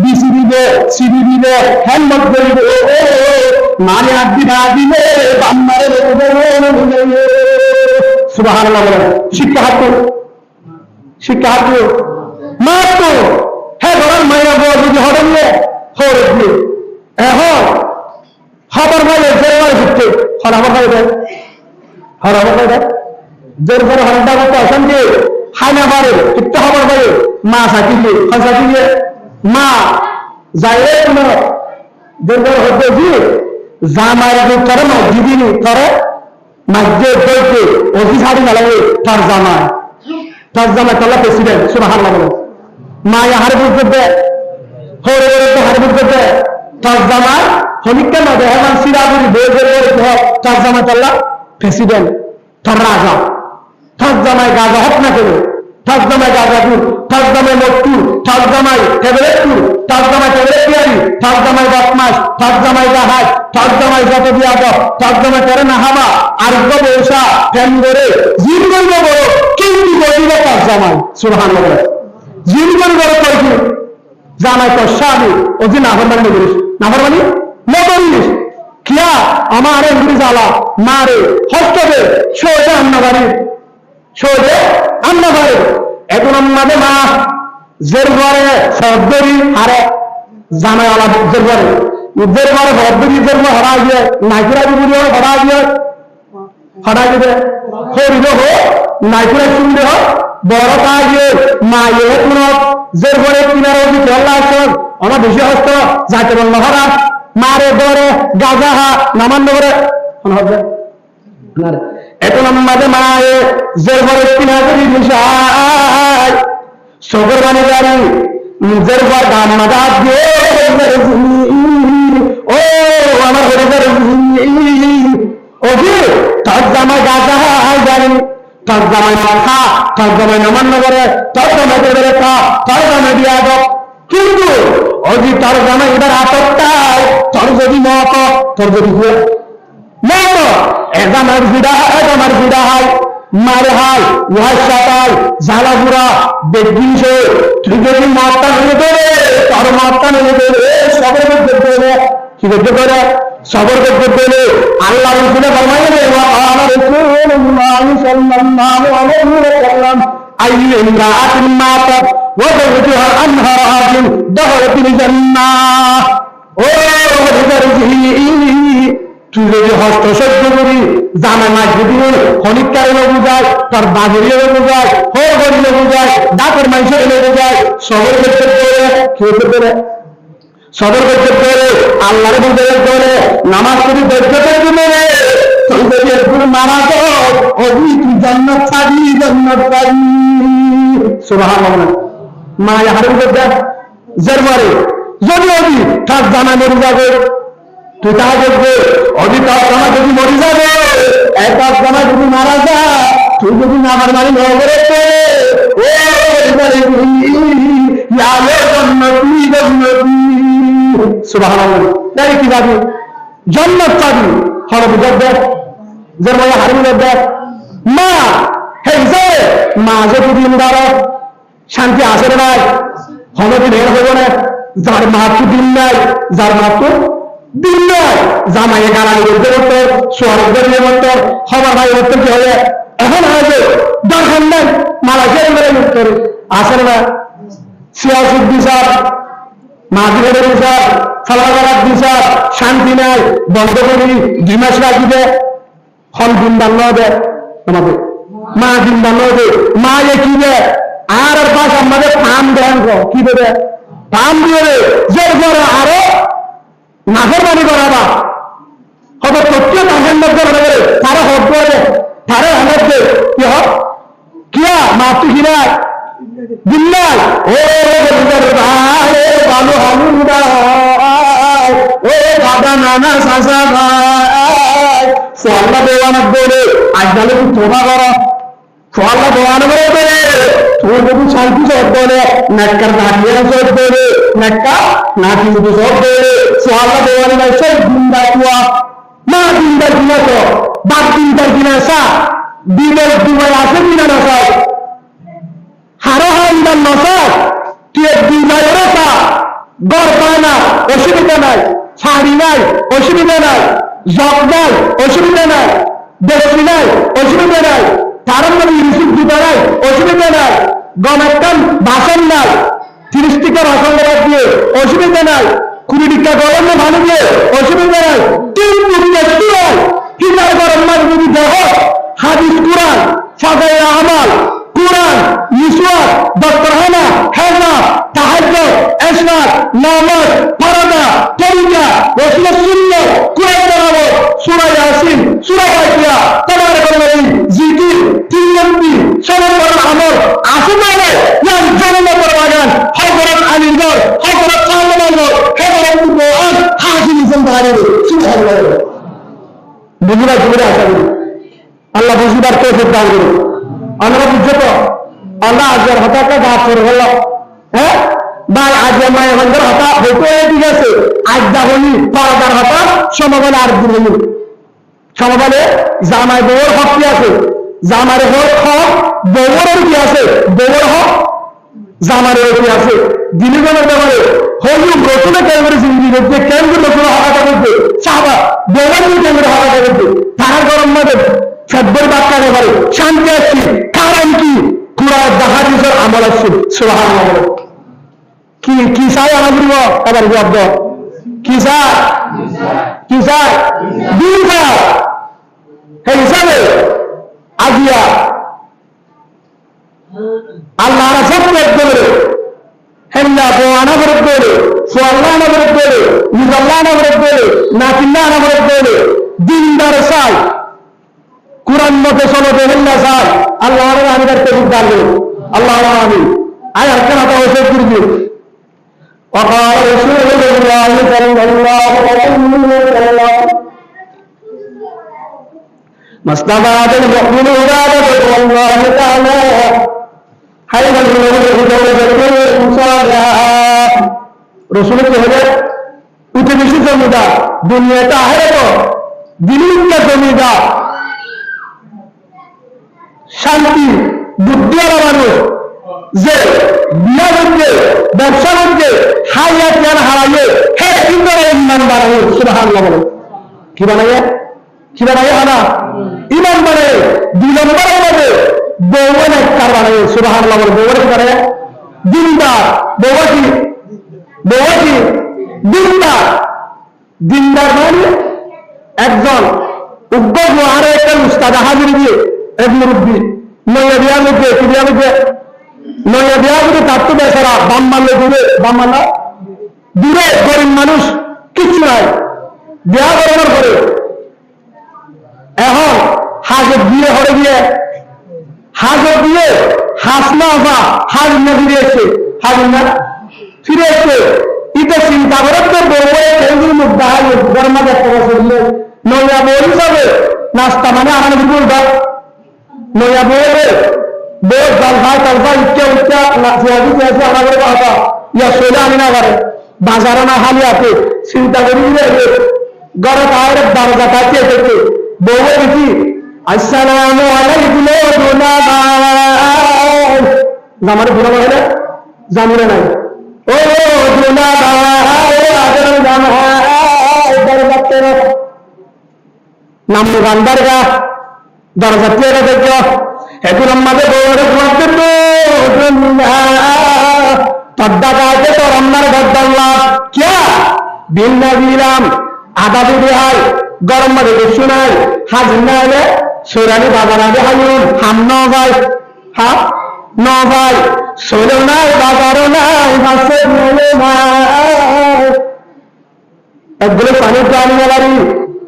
[SPEAKER 1] বিসি দিবে সিবি দিবে হেমত করবে মানে আদি না দিলে বান্নারে সুবহানাল্লাহ বলেন শিক্ষা হাত মাত্র হ্যাঁ ধরেন মাইয়া বল যদি হবে নিয়ে হরে দিয়ে এখন খবর পাইলে জেরবার শিখতে হরাবার পাইবে জোর করে হরটা করতে অশান্তি হাইনা পারে কিত্তে খবর পাইবে মা সাকিলে সাকিলে মা যাই জোর করে হতে কি জামাই করে না দিদিনি করে মাঝে বলতে অফিস হাড়ি নালাগে তার জামাই তোলা প্রেসিডেন্ট সুবহানাল্লাহ বলে মায়া হারে বুঝতে দেয় হরে হারে বুঝতে দেয় তার জামাই হলিকা না দেয় হেমান সিরাপুরি বইয়ের তার জামাই তোলা প্রেসিডেন্ট তার রাজা তার জামাই গাজা হক না করে তার জামাই গাজা টুর তার জামাই মট্টুর তার জামাই টেবলেট টুর তার জামাই টেবলেট পিয়ারি তার জামাই বদমাস তার জামাই জাহাজ তার জামাই যত দিয়া দাও তার জামাই করে না হাবা আর ব্যবসা ফ্যান করে জিন করব বড় কিন্তু বলিব তার জামাই সুবহানাল্লাহ জিন করব বড় কইছি জামাই তো স্বামী ও যে নাফরমানি করিস নাফরমানি না করিস কিয়া আমার এমনি জ্বালা মারে হস্তবে সোজা আন্নাবাড়ি এখন আমাদের মা জের ঘরে সর্দরি হারে জামাই আলা জের ঘরে সর্দরি জের হরা গিয়ে নাইকুরা দিবি হরা দিবে হরিব হো নাইকুরা শুনবে হো বড় কাজে মায়ে কোন জের ঘরে কিনারে যদি চল্লা আছে আমার বেশি হস্ত যাকে বলল হরা মারে ঘরে গাজা হা নামান্য করে হবে এখন আমাদের মায়ে জের ঘরে কিনারে বিষয় সবর বানি গাড়ি নিজের ঘর দাম মাদা দিয়ে ও আমার ঘরে ওকে তার জামাই গাজা জানি তার জামাই মাথা তার জামাই নামান্য করে তার জামাই করে খা তার জামাই দিয়া দাও কিন্তু ওই তার জামাই এবার আটকটাই তোর যদি মত তোর যদি হুয়ে মত এজামার ভিড়া হয় মারে হয় উহার সাতাল ঝালাগুড়া বেগিসে তুই যদি মাত্রা নিয়ে দেবে তার মাত্রা নিয়ে দেবে সবর করতে দেবে কি করতে পারে সবর করতে দেবে আল্লাহ রসুলে ফরমাইলেন সাল্লাল্লাহু আলাইহি ওয়াসাল্লাম আইয়ু ইমরাআতিন মাতাত ওয়া যাওজুহা আনহা রাজিন দাখালাতিল জান্নাহ ও তুই যদি হস্ত সহ্য করি জানা না যদি খনিকারে বুঝায় তার বাজারে বুঝায় হো গরিলে বুঝায় ডাকের মানুষের এলে বুঝায় সবর করতে পারে খেতে পারে সবর করতে পারে আল্লাহর বুঝাতে পারে নামাজ পড়ি ধৈর্য ধরতে পারে তুই যদি একটু মারা তো ওই তুই জান্নাত পাবি সুবহানাল্লাহ মা হারুন করতে জরবারে যদি তার জানা মরে যাবে তুই তা দেখবে অধিকার জামা যদি মরে যাবে একার জামা যদি মারা যায় তুই যদি নামার মারি নগরে সুবহানাল্লাহ কি যাবি জান্নাত পাবি হল বুঝার দেখ যার মানে হারিয়ে দেখ মা হে মা যদি দিন দ্বারা শান্তি আসে নাই হলদিন এর হবো না যার মাত্র দিন নাই যার মাত্র দিন নয় জামাইয়ে গালানি করতে করতে সোয়ারের মতো হবার ভাই করতে কি হবে এখন হয়তো দরকার নাই মালাকে করে আসেন না সিয়াসুদ বিচার মাঝিদের বিচার সালাগার বিচার শান্তি নাই বন্ধ করি 2 মাস রাখিবে ফল দিন দান দেয় আমাদের মা জিন্দা নদে মা এ কি রে আর পাশ আমাদের ফার্ম দেন কি দেবে ফার্ম দিয়ে যে করে আরো নাফরমানি করাবা হয়তো তথ্য তাহের মধ্যে হবে তারা হক করে তারা আমাদের কি হোক কিয়া মাতৃ কিনা দিল্লাল ও ভাই ভালো হামুদা ও দাদা নানা সাসা ভাই সোয়াল্লা দেওয়ানা বলে আজ তাহলে তুই তোবা করো সোয়াল্লা দেওয়ানা বলে তোর যদি শান্তি সব বলে নাটকার নাটিয়ে সব বলে নাটকা নাটি যদি সব বলে সোয়াল্লা দেওয়ানা নাই সব জিন্দা কুয়া মা জিন্দা কিনা তো বাপ জিন্দা কিনা সা দিনের দুবাই আসে কিনা না সব হারো হাইন্দার নসর তুই দুবাই রেখা গড় পায় না অসুবিধা নাই শাড়ি নাই অসুবিধা নাই জব নাই অসুবিধা নাই দেখি নাই অসুবিধা নাই তার মধ্যে ইউসুফ জুতা নাই অসুবিধা নাই গণের বাসন নাই 30 টিকা বাসন দিয়ে অসুবিধা নাই 20 টিকা গরম ভালো দিয়ে অসুবিধা নাই কিন্তু হিসাব গরম মাছ যদি দেহ হাদিস কোরআন ফাজাইল আমাল কোরআন মিসওয়াক দস্তরখানা হেজা তাহাজ্জুদ ইশরাক নামাজ ফরজা তরিকা রাসূলের সুন্নাহ কোরআন তেলাওয়াত সূরা ইয়াসিন সূরা ফাতিহা তাবারাক আল্লাযী জিকির তিলাওয়াত সবার আমল আছে না না জান্নাতের বাগান হযরত আলীর ঘর হযরত সালমানের ঘর হযরত মুআজ হাজির জিন্দারে সুবহানাল্লাহ বুঝলা বুঝলা আশা করি আল্লাহ বুঝিবার তৌফিক দান করুন আমরা বুঝছো তো আল্লাহ আজের হঠাৎ গাছ করে হলো হ্যাঁ ভাই আজ মায়ের হন্ডার হঠাৎ হইতে ঠিক আছে আজ দা হলি পরদার হঠাৎ সমবলে আর দিন হলি সমবলে জামাই বউর হক কি আছে জামার হক হক বউর কি আছে বউর হক জামার কি আছে দিলীপের ব্যাপারে হলু রসুলে কেন করে জিন্দি করছে কেন করে রসুল হকাটা করছে সাহাবা বউর কেন করে হকাটা করছে তাহার গরম মাঝে সব্বর বাচ্চা ব্যাপারে শান্তি আসছি কারণ কি পুরা জাহাজের আমল আসছে সুবহানাল্লাহ কি কি চাই আমার এবার জবাব দাও কি চাই কি চাই দিন চাই এই হিসাবে আজিয়া আল্লাহ সব করে হেল্লা বোয়ানা করে করে সোয়াল্লানা করে করে মুজাল্লানা করে করে নাকিল্লানা করে করে দিনদার চাই কুরআন মতে চলো বেহেল্লা চাই আল্লাহ আমাদের তৌফিক দান করুন আল্লাহ আমিন আয় আরকানা তাওফিক করুন وقال رسول الله صلى الله عليه وسلم ما استطاع المؤمن عبادة الله تعالى حيث رسول الله উঠে বেশি জমিদার দুনিয়াটা আহে তো দিল্লিটা জমিদার শান্তি বুদ্ধিওয়ালা মানুষ যে বিয়া করছে ব্যবসা করছে হাইয়াত জ্ঞান হারাইয়ে হ্যাঁ কিন্তু ইমান বাড়াই সুবহানাল্লাহ বলে কি বানাইয়ে হানা ইমান বাড়াই 2 নম্বরের মধ্যে বউয়ের একটা বাড়াই সুবহানাল্লাহ বলে বউয়ের কি বাড়াই দিনদার বউয়া কি দিনদার মানে একজন উদ্যোগ আরো একটা উস্তাদ হাজির দিয়ে এক মুরব্বী নয়া বিয়া মুখে কি বিয়া মুখে নয়া বিয়া মুখে তার তো বেচারা বাম মারলে দূরে গরিব মানুষ কিচ্ছু নাই বিয়া করানোর পরে এখন হাজত দিয়ে হরে গিয়ে হাজত দিয়ে হাস না আসা হাজ না ফিরে এসছে হাজ না ফিরে এসছে ইতে চিন্তা করে তো বউয়ের মুখ দেখা গরমা দেখতে পারছে নয়া বউ হিসাবে নাস্তা মানে আমার বিপুল দাও নয়া বউরে বউ জলফা ইচ্ছা আমাদের কথা ইয়া শৈলে আমি না পারে বাজারে না হালি আছে চিন্তা করি গড়ে তাহলে দরজা কাটিয়ে থেকে বউয়ে দেখি আসসালামু আলাইকুম আমার ঘুরা বলে জানি না নাই ও নাম গান্ধার গা দরজা পেয়ে দেখো এখন আমাদের বউরে ঘুমাতে তদ্দা গাইতে তো রম্মার গদ্দাল্লা क्या बिन नबीराम आधा भी हाय गरम में शोनाय हाजिर ना সোরানি বাবার আগে হাইন হাম ন ভাই হ্যাঁ ন ভাই সোলো নাই বাবারও নাই ভাসে মেলে নাই একগুলো পানির প্রাণী মেলারি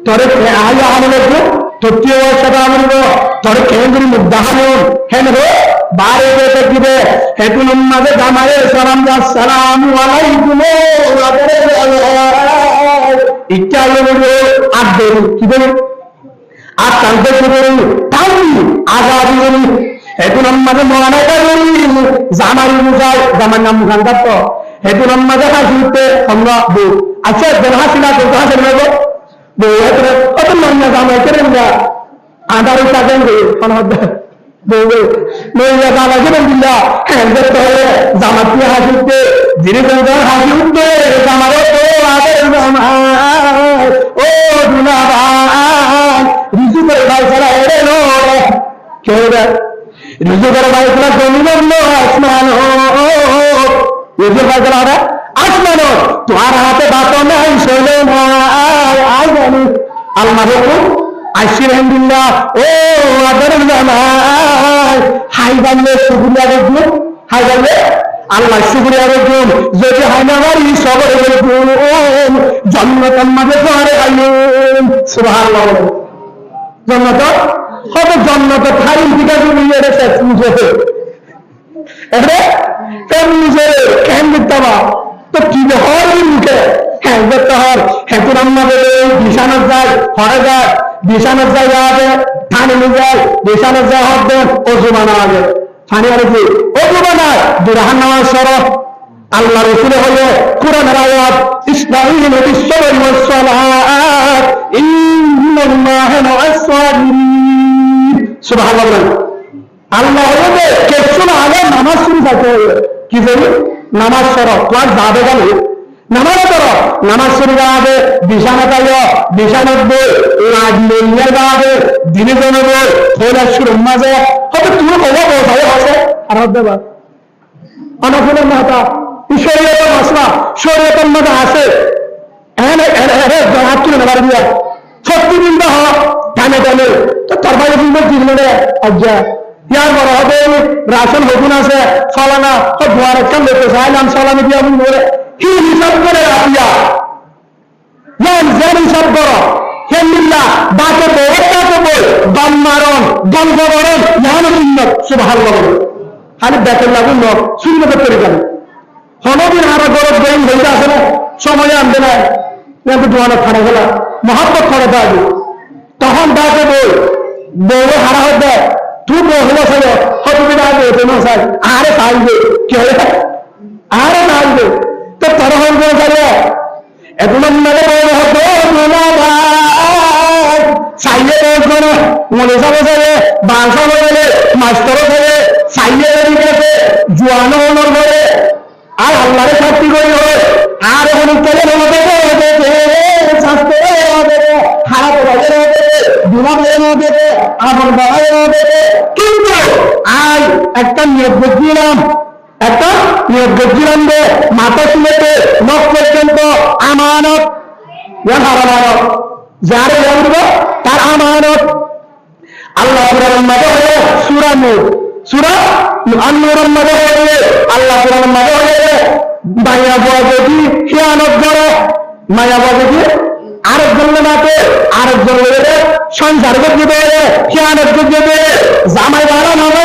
[SPEAKER 1] তোরে আই আমলে তৃতীয় বর্ষটা আমল তোরে কেন্দ্রী মুদাহন হেন রে বারে বেতে দিবে হেতুন মাঝে জামায়ে সালাম আসসালামু আলাইকুম ইচ্ছা হলো আদর কি বলে আর কালকে শুরু তাই আজাদি বলি এখন আমাদের মরানাটা বলি জামাই মুজাই জামার নাম মুখানদার তো এখন আমাদের হাসিতে আমরা বউ আচ্ছা যেন হাসি না করতে হাসি নেব বউ কত মহিলা জামাই কেন আধার টাকেন বউ মহিলা জামা কেন দিলা হ্যাঁ দেখতে হবে জামার দিয়ে হাসিতে ধীরে ধীরে হাসি উঠবে জামারও তো আদের জামাই ও দুলা ভাই রিজু করে ভাই ছাড়া এরে নো কেউ রিজু করে ভাই ছাড়া জমিন আসমান রিজু ভাই ছাড়া আসমান তোমার হাতে বাতো নাই শোনো নাই আই জানি আলমার আশির আলহামদুলিল্লাহ ও আদর জামাই হাই জানলে শুক্রিয়া দেখবো হাই জানলে আল্লাহ শুক্রিয়া দেখুন যদি হয় না বাড়ি সবরে দেখুন জন্মতন মাঝে ঘরে আইন সুবহানাল্লাহ জন্নত কত জন্নত খাই দিকে তুমি এসে পুজো এবারে নিজে কেন দিতে তো কি হয় মুখে হ্যাঁ দেখতে হয় হেতুন আমাদের বিছানার যায় হরে যায় বিছানার যায় যাবে ঠানে নিয়ে যায় বিছানার যায় হর দেন অজু বানা আগে ঠানে আর কি অজু বানায় দুরাহান নামাজ সরব আল্লাহ রসুলে হলে কোরআনের আয়াত ইসলামিন বিশ্বর সালাত ইন্নাল্লাহা মা'আস সাবিরিন সুবহানাল্লাহ আল্লাহ হলে কেসুন আগে নামাজ শুরু করতে হবে কি বলি নামাজ সরব ক্লাস যাবে গেল নামাজ করো নামাজ শুরু যাবে বিছানা চাইও বিছানার বই লাগলে যাবে দিনে জনে বই খোলা শুরু মাঝে হয়তো তুমি কবা পৌঁছাবে আছে আর দেবা অনফলের মাথা শরীয়তের মশলা শরীয়তের মধ্যে আছে হাত তুলে নেবার দিয়া সত্যি দিন হ টানে টানে তো তোর বাইরে দিন দিল রে আজ্ঞা ইয়ার বড় হবে রাশন হকুন আছে ফলানা দুয়ার একটা লোকে চাইলাম সালামে দিয়া বলে কি হিসাব করে রাখিয়া যেন হিসাব করো হেমিল্লা বাকে বড়কে বই দম মারণ গল্প বরণ ইহানো উন্নত সুবহানাল্লাহ খালি ব্যাকের লাগুন নক শূন্য করে গেল হনদিন আরো গরব গরম হইতে আসে না সময় আনবে না কিন্তু দোয়ানো খাড়া গেলা মহাব্বত খড়ে থাকবে তখন বাকে বই বউরে হারা হতে তুই বউ হলো ছেলে হয়তো আগে তোমার সাই আরে থাকবে কে আরে থাকবে তো তোর হয়ে যাবে এখন চাইলে কোনো মনে যাবে যাবে বাসা বলে মাস্টারও যাবে চাইলে গেছে জোয়ানো অনুর করে আর আল্লাহরে শাস্তি করি হয় আর এখন কেলে মনে আমার বাবাই কিন্তু আজ একটা নিয়োগ দিলাম একটা নিয়োগ দিলাম যে মাথা তুলেতে নখ পর্যন্ত আমানত যারে জানব তার আমানত আল্লাহ মাঝে হয়ে সুরা নূর সুরা আন্নুরের মাঝে হয়ে আল্লাহ মাঝে হয়ে মায়া বয়া যদি খেয়ানত করো মায়া বয়া যদি আরেকজন নাতে আরেকজন সংসার করতে দেবে খেয়ানত করতে দেবে জামাই বাড়া নামে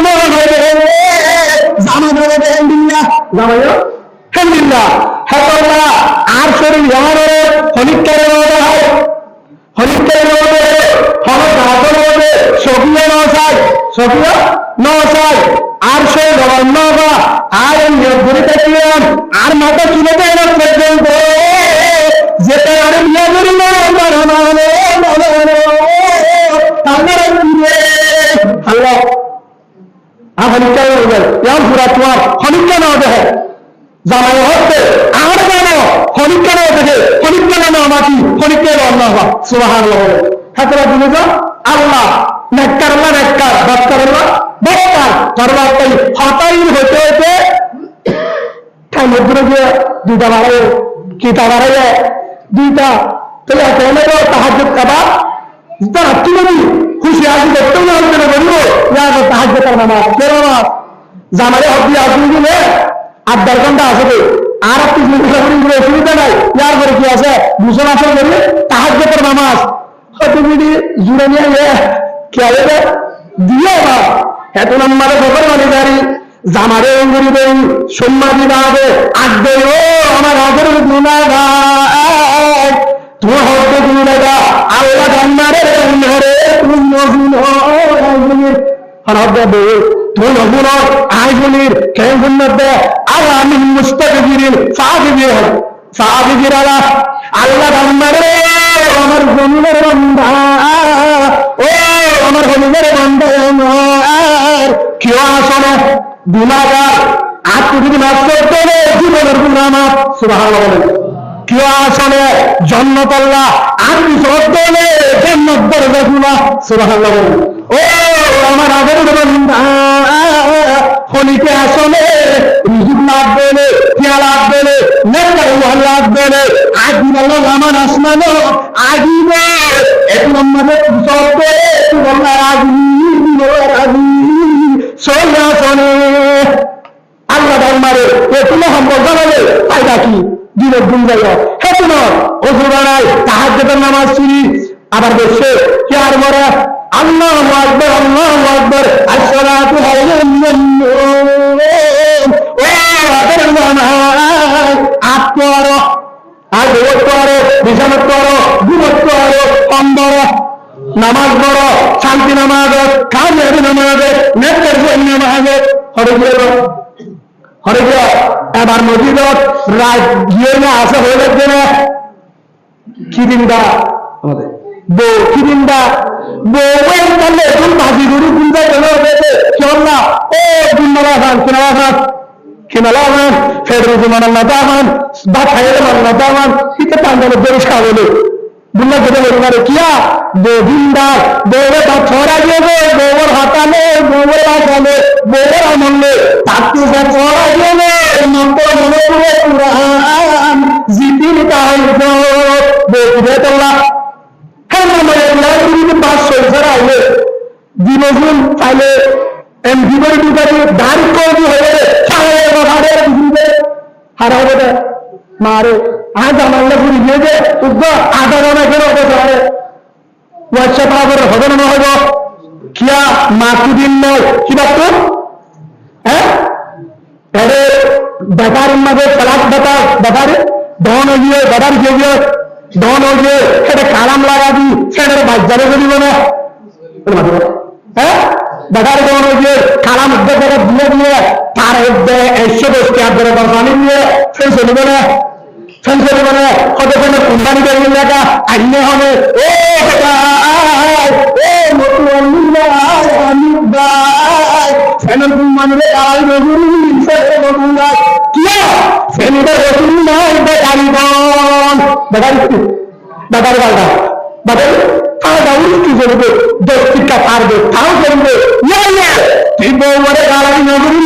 [SPEAKER 1] জামাই ধরে জামাই হেমদিল্লা হেতল্লা আর শরীর জামানো হনিকারে হয় হনিকারে হবে সফিয়া নসাই সফিয়া নসাই আর সে গভর্নর আর নিয়োগ করে থাকলাম আর মাথা চুলে দেয় না পর্যন্ত যেটা আর আল্লাহ হনিকা পুরা তোমার হনিকা নাও দেখে জামাই হচ্ছে আর জানো হনিকা নাও দেখে হনিকা নাও মাটি হনিকা আল্লাহ সুবহানাল্লাহ হাতরা দিলে যা আল্লাহ নেককার আল্লাহ নেককার বক্কার আল্লাহ বক্কার করবা তাই হতাই হতে হতে তাই মধ্যে গিয়ে দুইটা বাড়াই কিতা বাড়াই দুইটা তাহলে কেন তাহাজ্জুদ কাবা তুলে খুশি আসি করতেও না হচ্ছে না বলবো তাহাজ্জুদের নামাজ কেন নামাজ জামারে হক দিয়ে আসুন দিলে 8-10 ঘন্টা আসবে আর একটু অসুবিধা নাই ইয়ার পরে কি আছে দুশো আসর করি তাহাজ্জুদের নামাজ তুমি জুড়ে নিয়ে খেয়ালে দিয়ে না এত নম্বরে খবর মানে গাড়ি জামারে অঙ্গুরি দেই সম্মানি দাঁড়াবে আগে ও আমার হাতের গুণাগার তোমার হতে গুণাগা আল্লাহ জান্নারে ঘরে তুমি নজুন হরবে তুমি নজুন আইগুলির কেন গুণবে আর আমি মুস্তাকবিরিন সাহাবির আল্লাহ জান্নারে আমার জমিনের বান্দা ও আমার জমিনের বান্দা আমার কেউ আসলে গুণাগার আজকে যদি নষ্ট করে জীবনের গুণামা সুবহানাল্লাহ বলেন কেউ আসলে জন্নত আল্লাহ আপনি সত্য হলে জন্নত দরজা গুণা সুবহানাল্লাহ বলেন ও আমার আগের বান্দা খনিকে আসলে রিজিক লাগবে না খেয়া লাগবে না নেতা লাগবে না আদিন আল্লাহ আমার আসমানো আদিনে এক নম্বরে সত্য বললা আদি সোয়া শোনে আল্লাহ ধর্মারে এগুলো সম্পর্ক হলে ফায়দা কি দিনের দিন যাই হেতু নয় অজু বাড়ায় তাহাজ্জুদের নামাজ শুনি আবার বসে কে আর মরা আল্লাহু আকবার আল্লাহু আকবার আসসালাতু আলাইহি করো আর গোবর করো বিছানত করো গুমত করো কম্বর নামাজ পড়ো শান্তি নামাজ কাজের নামাজ নেতার জন্য নামাজ হরে গিয়ে এবার মসজিদত রাত গিয়ে না আসা হয়ে যাচ্ছে না কি দিনটা আমাদের বউ কি দিনটা বউ করলে এখন ভাজি গরু গুলটা গেল চল না ও গুন্ডলা খান কিনালা খান কিনালা খান ফের রুজু মানাল্লা দামান বা খাইলে মানাল্লা দামান শীতে পাঞ্জাবের দেশ খাওয়ালে বুল্লা যেতে পরিবারে কিয়া বৌদিনদার বৌরে বা ছড়া যাবে বৌর হাতালে বৌর আসালে বৌর আমলে তাকে যা ছড়া যাবে নম্বর মনে করে পুরাণ জিতির তাই বৌরে তোলা হ্যাঁ নম্বরে লাইব্রেরিতে 500 ছাড়া আইলে দিনজুন চাইলে জীবন বিকারে দান করবি হয়ে হারা হবে মারে আজ আমার পুরি গিয়ে যে আধা ঘন্টা কেন হবে হোয়াটসঅ্যাপ আবার হবে না হইব কিয়া মাসুদিন নয় কি বাক্য হ্যাঁ বেকার মাঝে চালাক বেকার বেকারে ধন হইয়ে বেকার গিয়ে ধন হইয়ে সেটা কালাম লাগাবি সেটা বাজারে করিব না হ্যাঁ বেকার ধন হইয়ে কালাম উদ্যোগ দিয়ে দিয়ে তার এসে বসতে আপনার পানি দিয়ে সেই চলিব না কত কোনো কোম্পানি বেরিয়ে লেখা আইনে হবে ও মানুষের আড়াই নতুন বেকারি পাল্টা বেকারি খাওয়া উঠতে চলবে 10 টিকা পারবে তাও চলবে তুই বউরে গাড়ি নগরী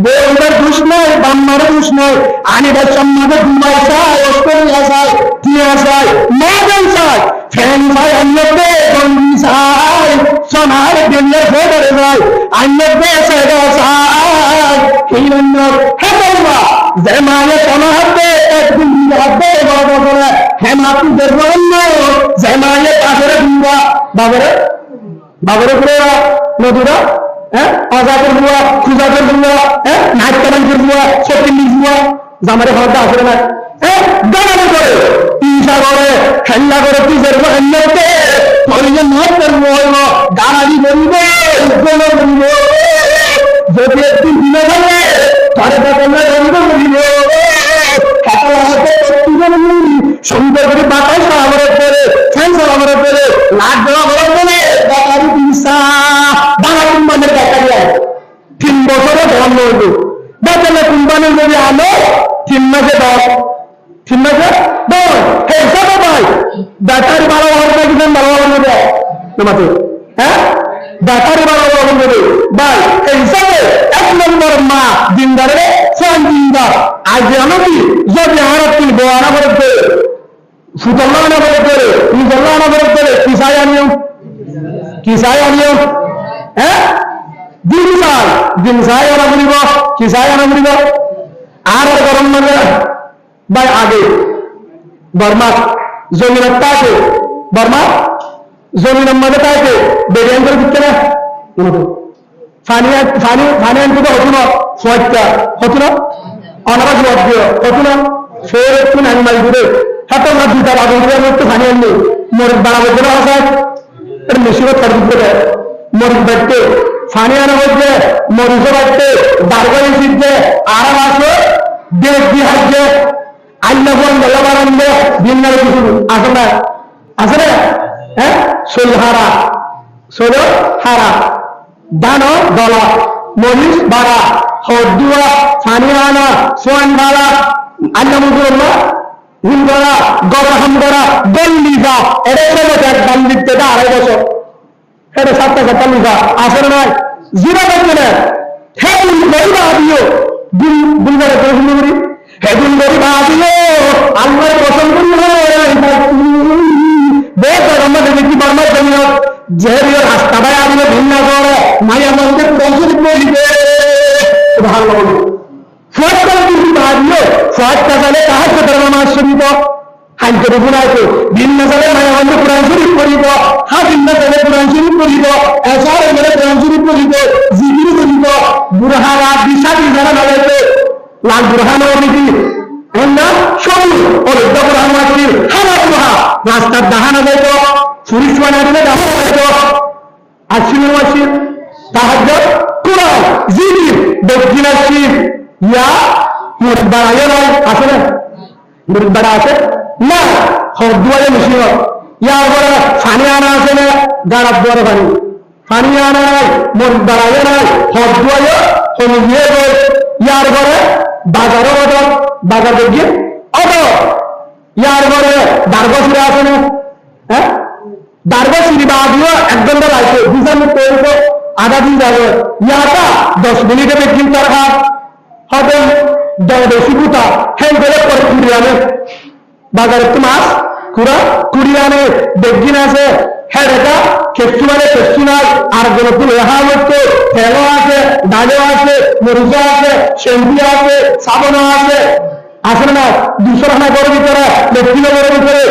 [SPEAKER 1] বউরের দুষ নয় বাম্মারে দুষ নয় আনিবার সম্মানে ঘুমাই চায় অস্ট্রেলিয়া চায় টিয়া চায় মডেল চায় ফ্যান চায় অন্যকে বন্দি চায় সোনার দিনের ফেডারে যায় অন্যকে সেটা চায় এই জন্য হে বলবা যে মানে সোনা হাতে একদিন হাতে বড় করে হে মাতুদের বন্য যে মানে পাথরে ঘুমবা বাবরে করে নদীরা হ্যাঁ আজাদের বুয়া খুজাদের বুয়া হ্যাঁ নাট্যমানদের বুয়া সত্যির বুয়া জামারে হরদা আসলে না হ্যাঁ গানা করে ঈশা করে খেলা করে তুজের অন্যতে পরিজন নয় করবো হইব গানালি করিবে উজ্জ্বল করিব যদি একদিন দিনে যাবে তারে বেতনে করিব সুন্দর করে বাতাস সরাবরের পরে ফ্যান সরাবরের পরে লাখ দেওয়া বলার পরে বেকারি পিসা বাংলা কোম্পানির বেকারি আছে 3 বছরে বন্ধ হইল বেতনে কোম্পানির যদি আলো 3 মাসে 10 হিসাবে ভাই বেকারি ভালো হবে কিনা ভালো হবে তোমাকে হ্যাঁ বেকারি ভালো হবে ভাই এই হিসাবে 1 নম্বর মা দিনদারে 6 দিনদার আজ জানো কি যদি আর তুই বড় করে সুতল্লাহ না বলে করে নিজল্লাহ না বলে করে কিসাই আনিও হ্যাঁ দিন সাই আনা বলিব কিসাই আনা বলিব আর গরম মানে ভাই আগে বর্মা জমিনের তাকে বর্মা জমিনের মধ্যে তাকে বেরিয়ান করে দিচ্ছে না ফানি আনতে তো হতো না সোয়াদটা হতো না অনারা জবাব দিও হতো না ফের একটু নানি দূরে হাতে আমরা দুটা বাদুরের মধ্যে ফানি আনলে মরিচ বাড়াবার জন্য আসা এর মেশিনে খরচ করে মরিচ বাড়তে ফানি আনা হচ্ছে মরিচও বাড়তে বারবারি শিখছে আরাম আসে দেশ দিয়ে হাসছে আল্লাহ বেলা বারান্দে দিন না আসে না হ্যাঁ শৈল হারা দান দলা মরিচ বাড়া হদুয়া ফানি আনা সোয়ান ভাড়া আল্লাহ মুজুল্লাহ হিম করা গরহাম করা গল্লি যা এটা এক দাম দিতে 2.5 বছর এটা 7টা লিখা আসলে নয় জিরা করবে না হে গরিবা দিও বুলবারে প্রশ্ন করি হে গরিবা দিও আল্লাহর পছন্দ আমাদের কি বর্মার জন্য যে রাস্তা ভাই আমাদের ভিন্ন করে মায়া মন্দির প্রশ্ন বলিবে ভালো ফটকা চালে কাহার সাথে নামাজ শরীফ হাইতে বুড়াইতে ভিন্ন চালে মায়া মন্দির কোরআন শরীফ পড়িব ভিন্ন চালে কোরআন শরীফ পড়িব এসার গেলে কোরআন শরীফ পড়িব জিকির করিব বুড়হারা দিশা দিশারা নাগাইতে লাল বুড়হানো অমিতি না সবুজ অযোধ্য বুড়হান মাটির হারা বুড়হা রাস্তার দাহানা যাইত পুলিশ বানা দিলে দাহানা যাইত আশ্বিন মাসির তাহাজ্জুদ কোরআন জিকির দক্ষিণা শিব ইয়া মুরিদ বাড়াইও নাই আছে না মুরিদ বাড়া আছে না হরদুয়ারে মিশিও ইয়ার পরে ফানি আনা আছে না গাড়ার দুয়ারে ফানি আনা নাই মুরিদ বাড়াইও নাই হরদুয়ারে হলুদিয়ে গেল ইয়ার পরে বাজারও বাজার দেখিয়ে ইয়ার পরে দার্গশিরা আছে না হ্যাঁ দার্গশিরি বা দিও 1 ঘন্টা লাগছে 2 মিনিট তৈরি আধা দিন যাবে ইয়াটা 10 মিনিটে বেশি তার হাত হবে বেশি পুতা হেল করে পরে কুড়ি আনে বাজারে তো মাছ কুড়ি আনে বেগিন আছে হ্যাঁ এটা খেপসু মানে খেপসু নাই আর গরু রেহা হচ্ছে তেলও আছে ডালেও আছে মরিচ আছে শ্যাম্পু আছে সাবানও আছে আসলে না 200 টাকা করে ভিতরে 1 কিলো করে ভিতরে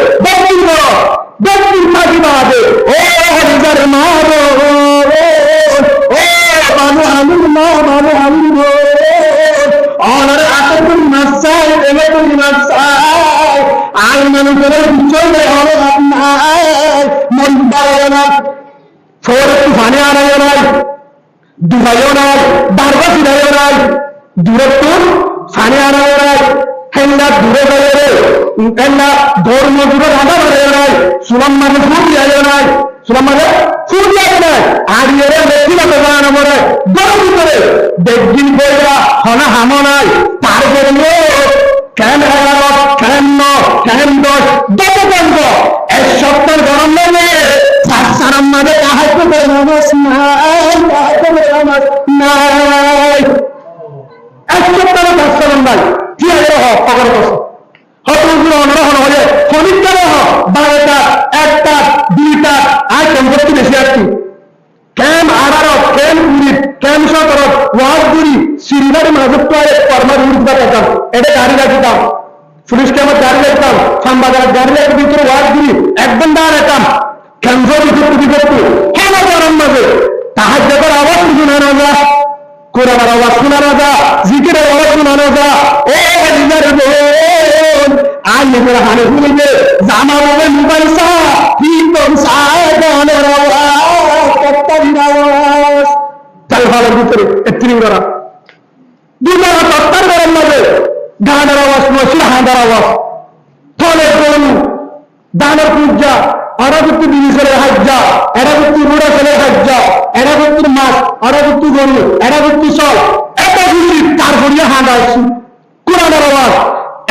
[SPEAKER 1] ব্যক্তির থাকি বাদে ও হরিজার মারো ও মানু আলুর মা মানু আলুর অনারে আতর নাসাই এলে তুমি নাসাই আর মানুষের চলে হলো আপনার মন বাড়ায় না ফোর ফানে আনায় নাই দুবাইও নাই বারবাসী দাঁড়িয়ে নাই দূরত্ব ফানে আনায় নাই হেন্দা দূরে দাঁড়িয়ে হেন্দা ধর্ম দূরে রাধা দাঁড়িয়ে নাই সুলাম মানে ফুট দাঁড়িয়ে নাই সুলাম মানে ফুট দাঁড়িয়ে নাই আর এর বেশি না বেগান আমরে গরম করে দেখদিন বইরা হনা হামো নাই তার জন্য কেন 11 কেন 9 কেন 10 দশবন্ধ এক সপ্তাহ গরম নেই সারাম মানে কাহাই তো নামাজ নাই এক সপ্তাহ দশবন্ধ নাই কি আছে খবর করছে হতগুলো অনরহন হয়ে শনিবার হোক 12টা 1টা 2টা আর সম্পত্তি বেশি আসছি কেম 18 কেম 20 কেম 17 ওয়াজগুড়ি সিরিবারি মাঝে কর্মার উড়িদা পেতাম এটা গাড়ি রাখতাম পুলিশ কেমন গাড়ি রাখতাম সামবাজার গাড়ি রাখতে ভিতরে ওয়াজগুড়ি একদম দাঁড় রাখতাম ক্যান্সার বিপত্তি কেন গরম মাঝে তাহাজ্জুদের আওয়াজ শোনানো যা কোরআনের আওয়াজ শোনানো যা জিকিরের আওয়াজ শোনানো যা ও হাজির বোন আর নিজের হানে শুনিবে জামা হবে মোবাইল সা কি কোন সাগনের আওয়াজ কত্তারির আওয়াজ চাল ভালো ভিতরে এত্রি উড়া দুবার কত্তার গরম লাগে গানের আওয়াজ নসির হাঁদার আওয়াজ থলে কোন দানের পূজা অরাবত্তি বিনিসের হাজ্জা এরাবত্তি রুড়া ছেলের হাজ্জা এরাবত্তির মাছ অরাবত্তি গরু এরাবত্তি সল এত গুলি তার গড়িয়ে হাঁদা আসছি কোরআনের আওয়াজ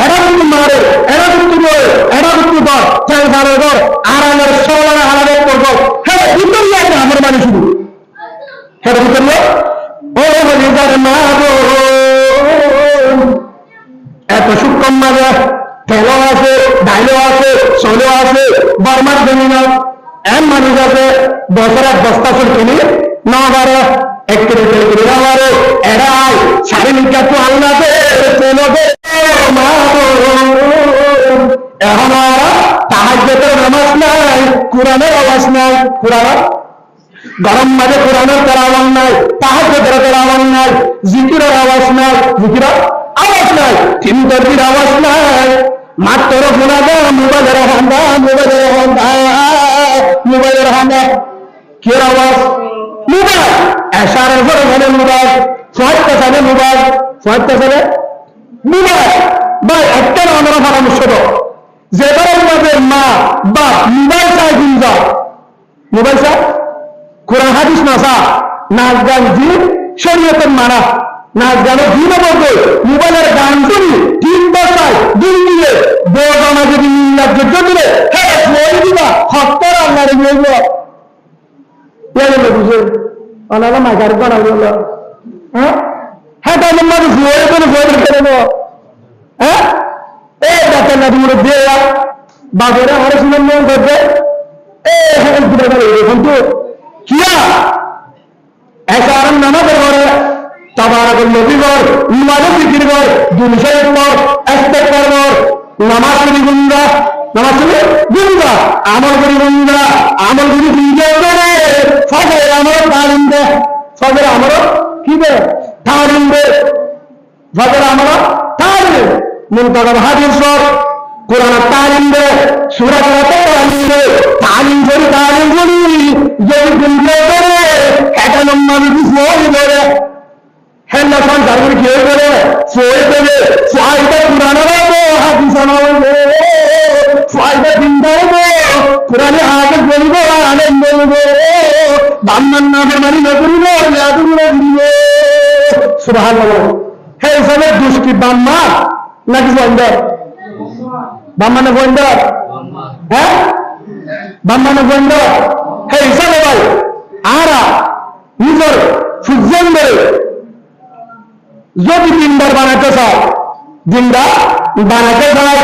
[SPEAKER 1] এরাবত্তি মারে এরাবত্তি বয়ে এরাবত্তি বর চাই ভালো ঘর আরামের সবাই হারাবের করব হ্যাঁ উত্তর লাগে আমার মানে শুধু হ্যাঁ উত্তর ও হরিদার মারো এত সুক্ষম মারে তেল আছে বাইরেও আছে, শৈলেও আছে, বর্মার জমিন এম মানুষ আছে বছর এক বস্তা চুল কিনি না পারে এক কেজি তেল কিনি না পারে এরাই শারীরিকা তো আল্লাহকে এখন তাহাজ্জুদের নামাজ নাই, কোরআনের আওয়াজ নাই, কোরআন গরম মাঝে কোরআনের তেলাওয়াত নাই, তাহাজ্জুদের তেলাওয়াত নাই, জিকিরের আওয়াজ নাই, জিকিরের আওয়াজ নাই, তিনটার আওয়াজ নাই, মাত্র শোনাবে মোবাইলের হান্দা, মোবাইলের হান্দা কি আওয়াজ? মোবাইল এশারের পরে বলে মোবাইল, ছয়টা সালে মোবাইল, ছয়টা সালে মোবাইল ভাই একটা আমরা পরামর্শ দাও যেবার আমাদের মা বা মোবাইল চাই গুঞ্জা মোবাইল চাই কোরআন হাদিস নাসা নাচ গান জি শরীয়তের মানা নাচ গানের জি না বলবে মোবাইলের গান শুনি 3 বছর দিন দিলে বোঝানা যদি নির্লজ্জ দিলে হ্যাঁ বই দিবা হত্যার আল্লাহরে বলব বুঝে আল্লাহ মাইকার বানা বলল হ্যাঁ হ্যাঁ তাহলে মানুষ বই করে বই করে হ্যাঁ এই ডাক্তার না তুমি দিয়ে বাজারে আরো শুনে মন করবে এখন তো কিয়া এসার নামাজের ঘরে তাবারাক নবী ঘর ইমানের জিকির ঘর দুনিশের পর ইস্তেগফার ঘর নামাজ পড়ি গুঙ্গা নামাজ পড়ি গুঙ্গা আমল করি গুঙ্গা আমল করি গুঙ্গা করে ফজর আমল তালিম দে ফজর আমল কি দে তালিম দে ফজর আমল তালিম মুনতাকাব হাদিস পর কোরআন তালিম দে সূরা তালিম দে তালিম করি যদি গুঙ্গা করে এটা নম্বর বিস্ময় করে হ্যাঁ সংসার করে কি করে সই দেবে ছয়টা পুরানো রাখবো হাদিস আনাবো ছয়টা চিন্তা হবো কোরআনে আগে বলবো আনন্দ বলবো বাম্মান নামে মানি না করিব সুবহানাল্লাহ হ্যাঁ এসবে দুষ্টি বাম্মা নাকি বন্ধ বাম্মা না বন্ধ হ্যাঁ বাম্মা না বন্ধ হ্যাঁ হিসাবে ভাই আরা নিজের সূর্যেন্দ্রে যদি দিনদার বানাতে চাও দিনদার বানাতে চাই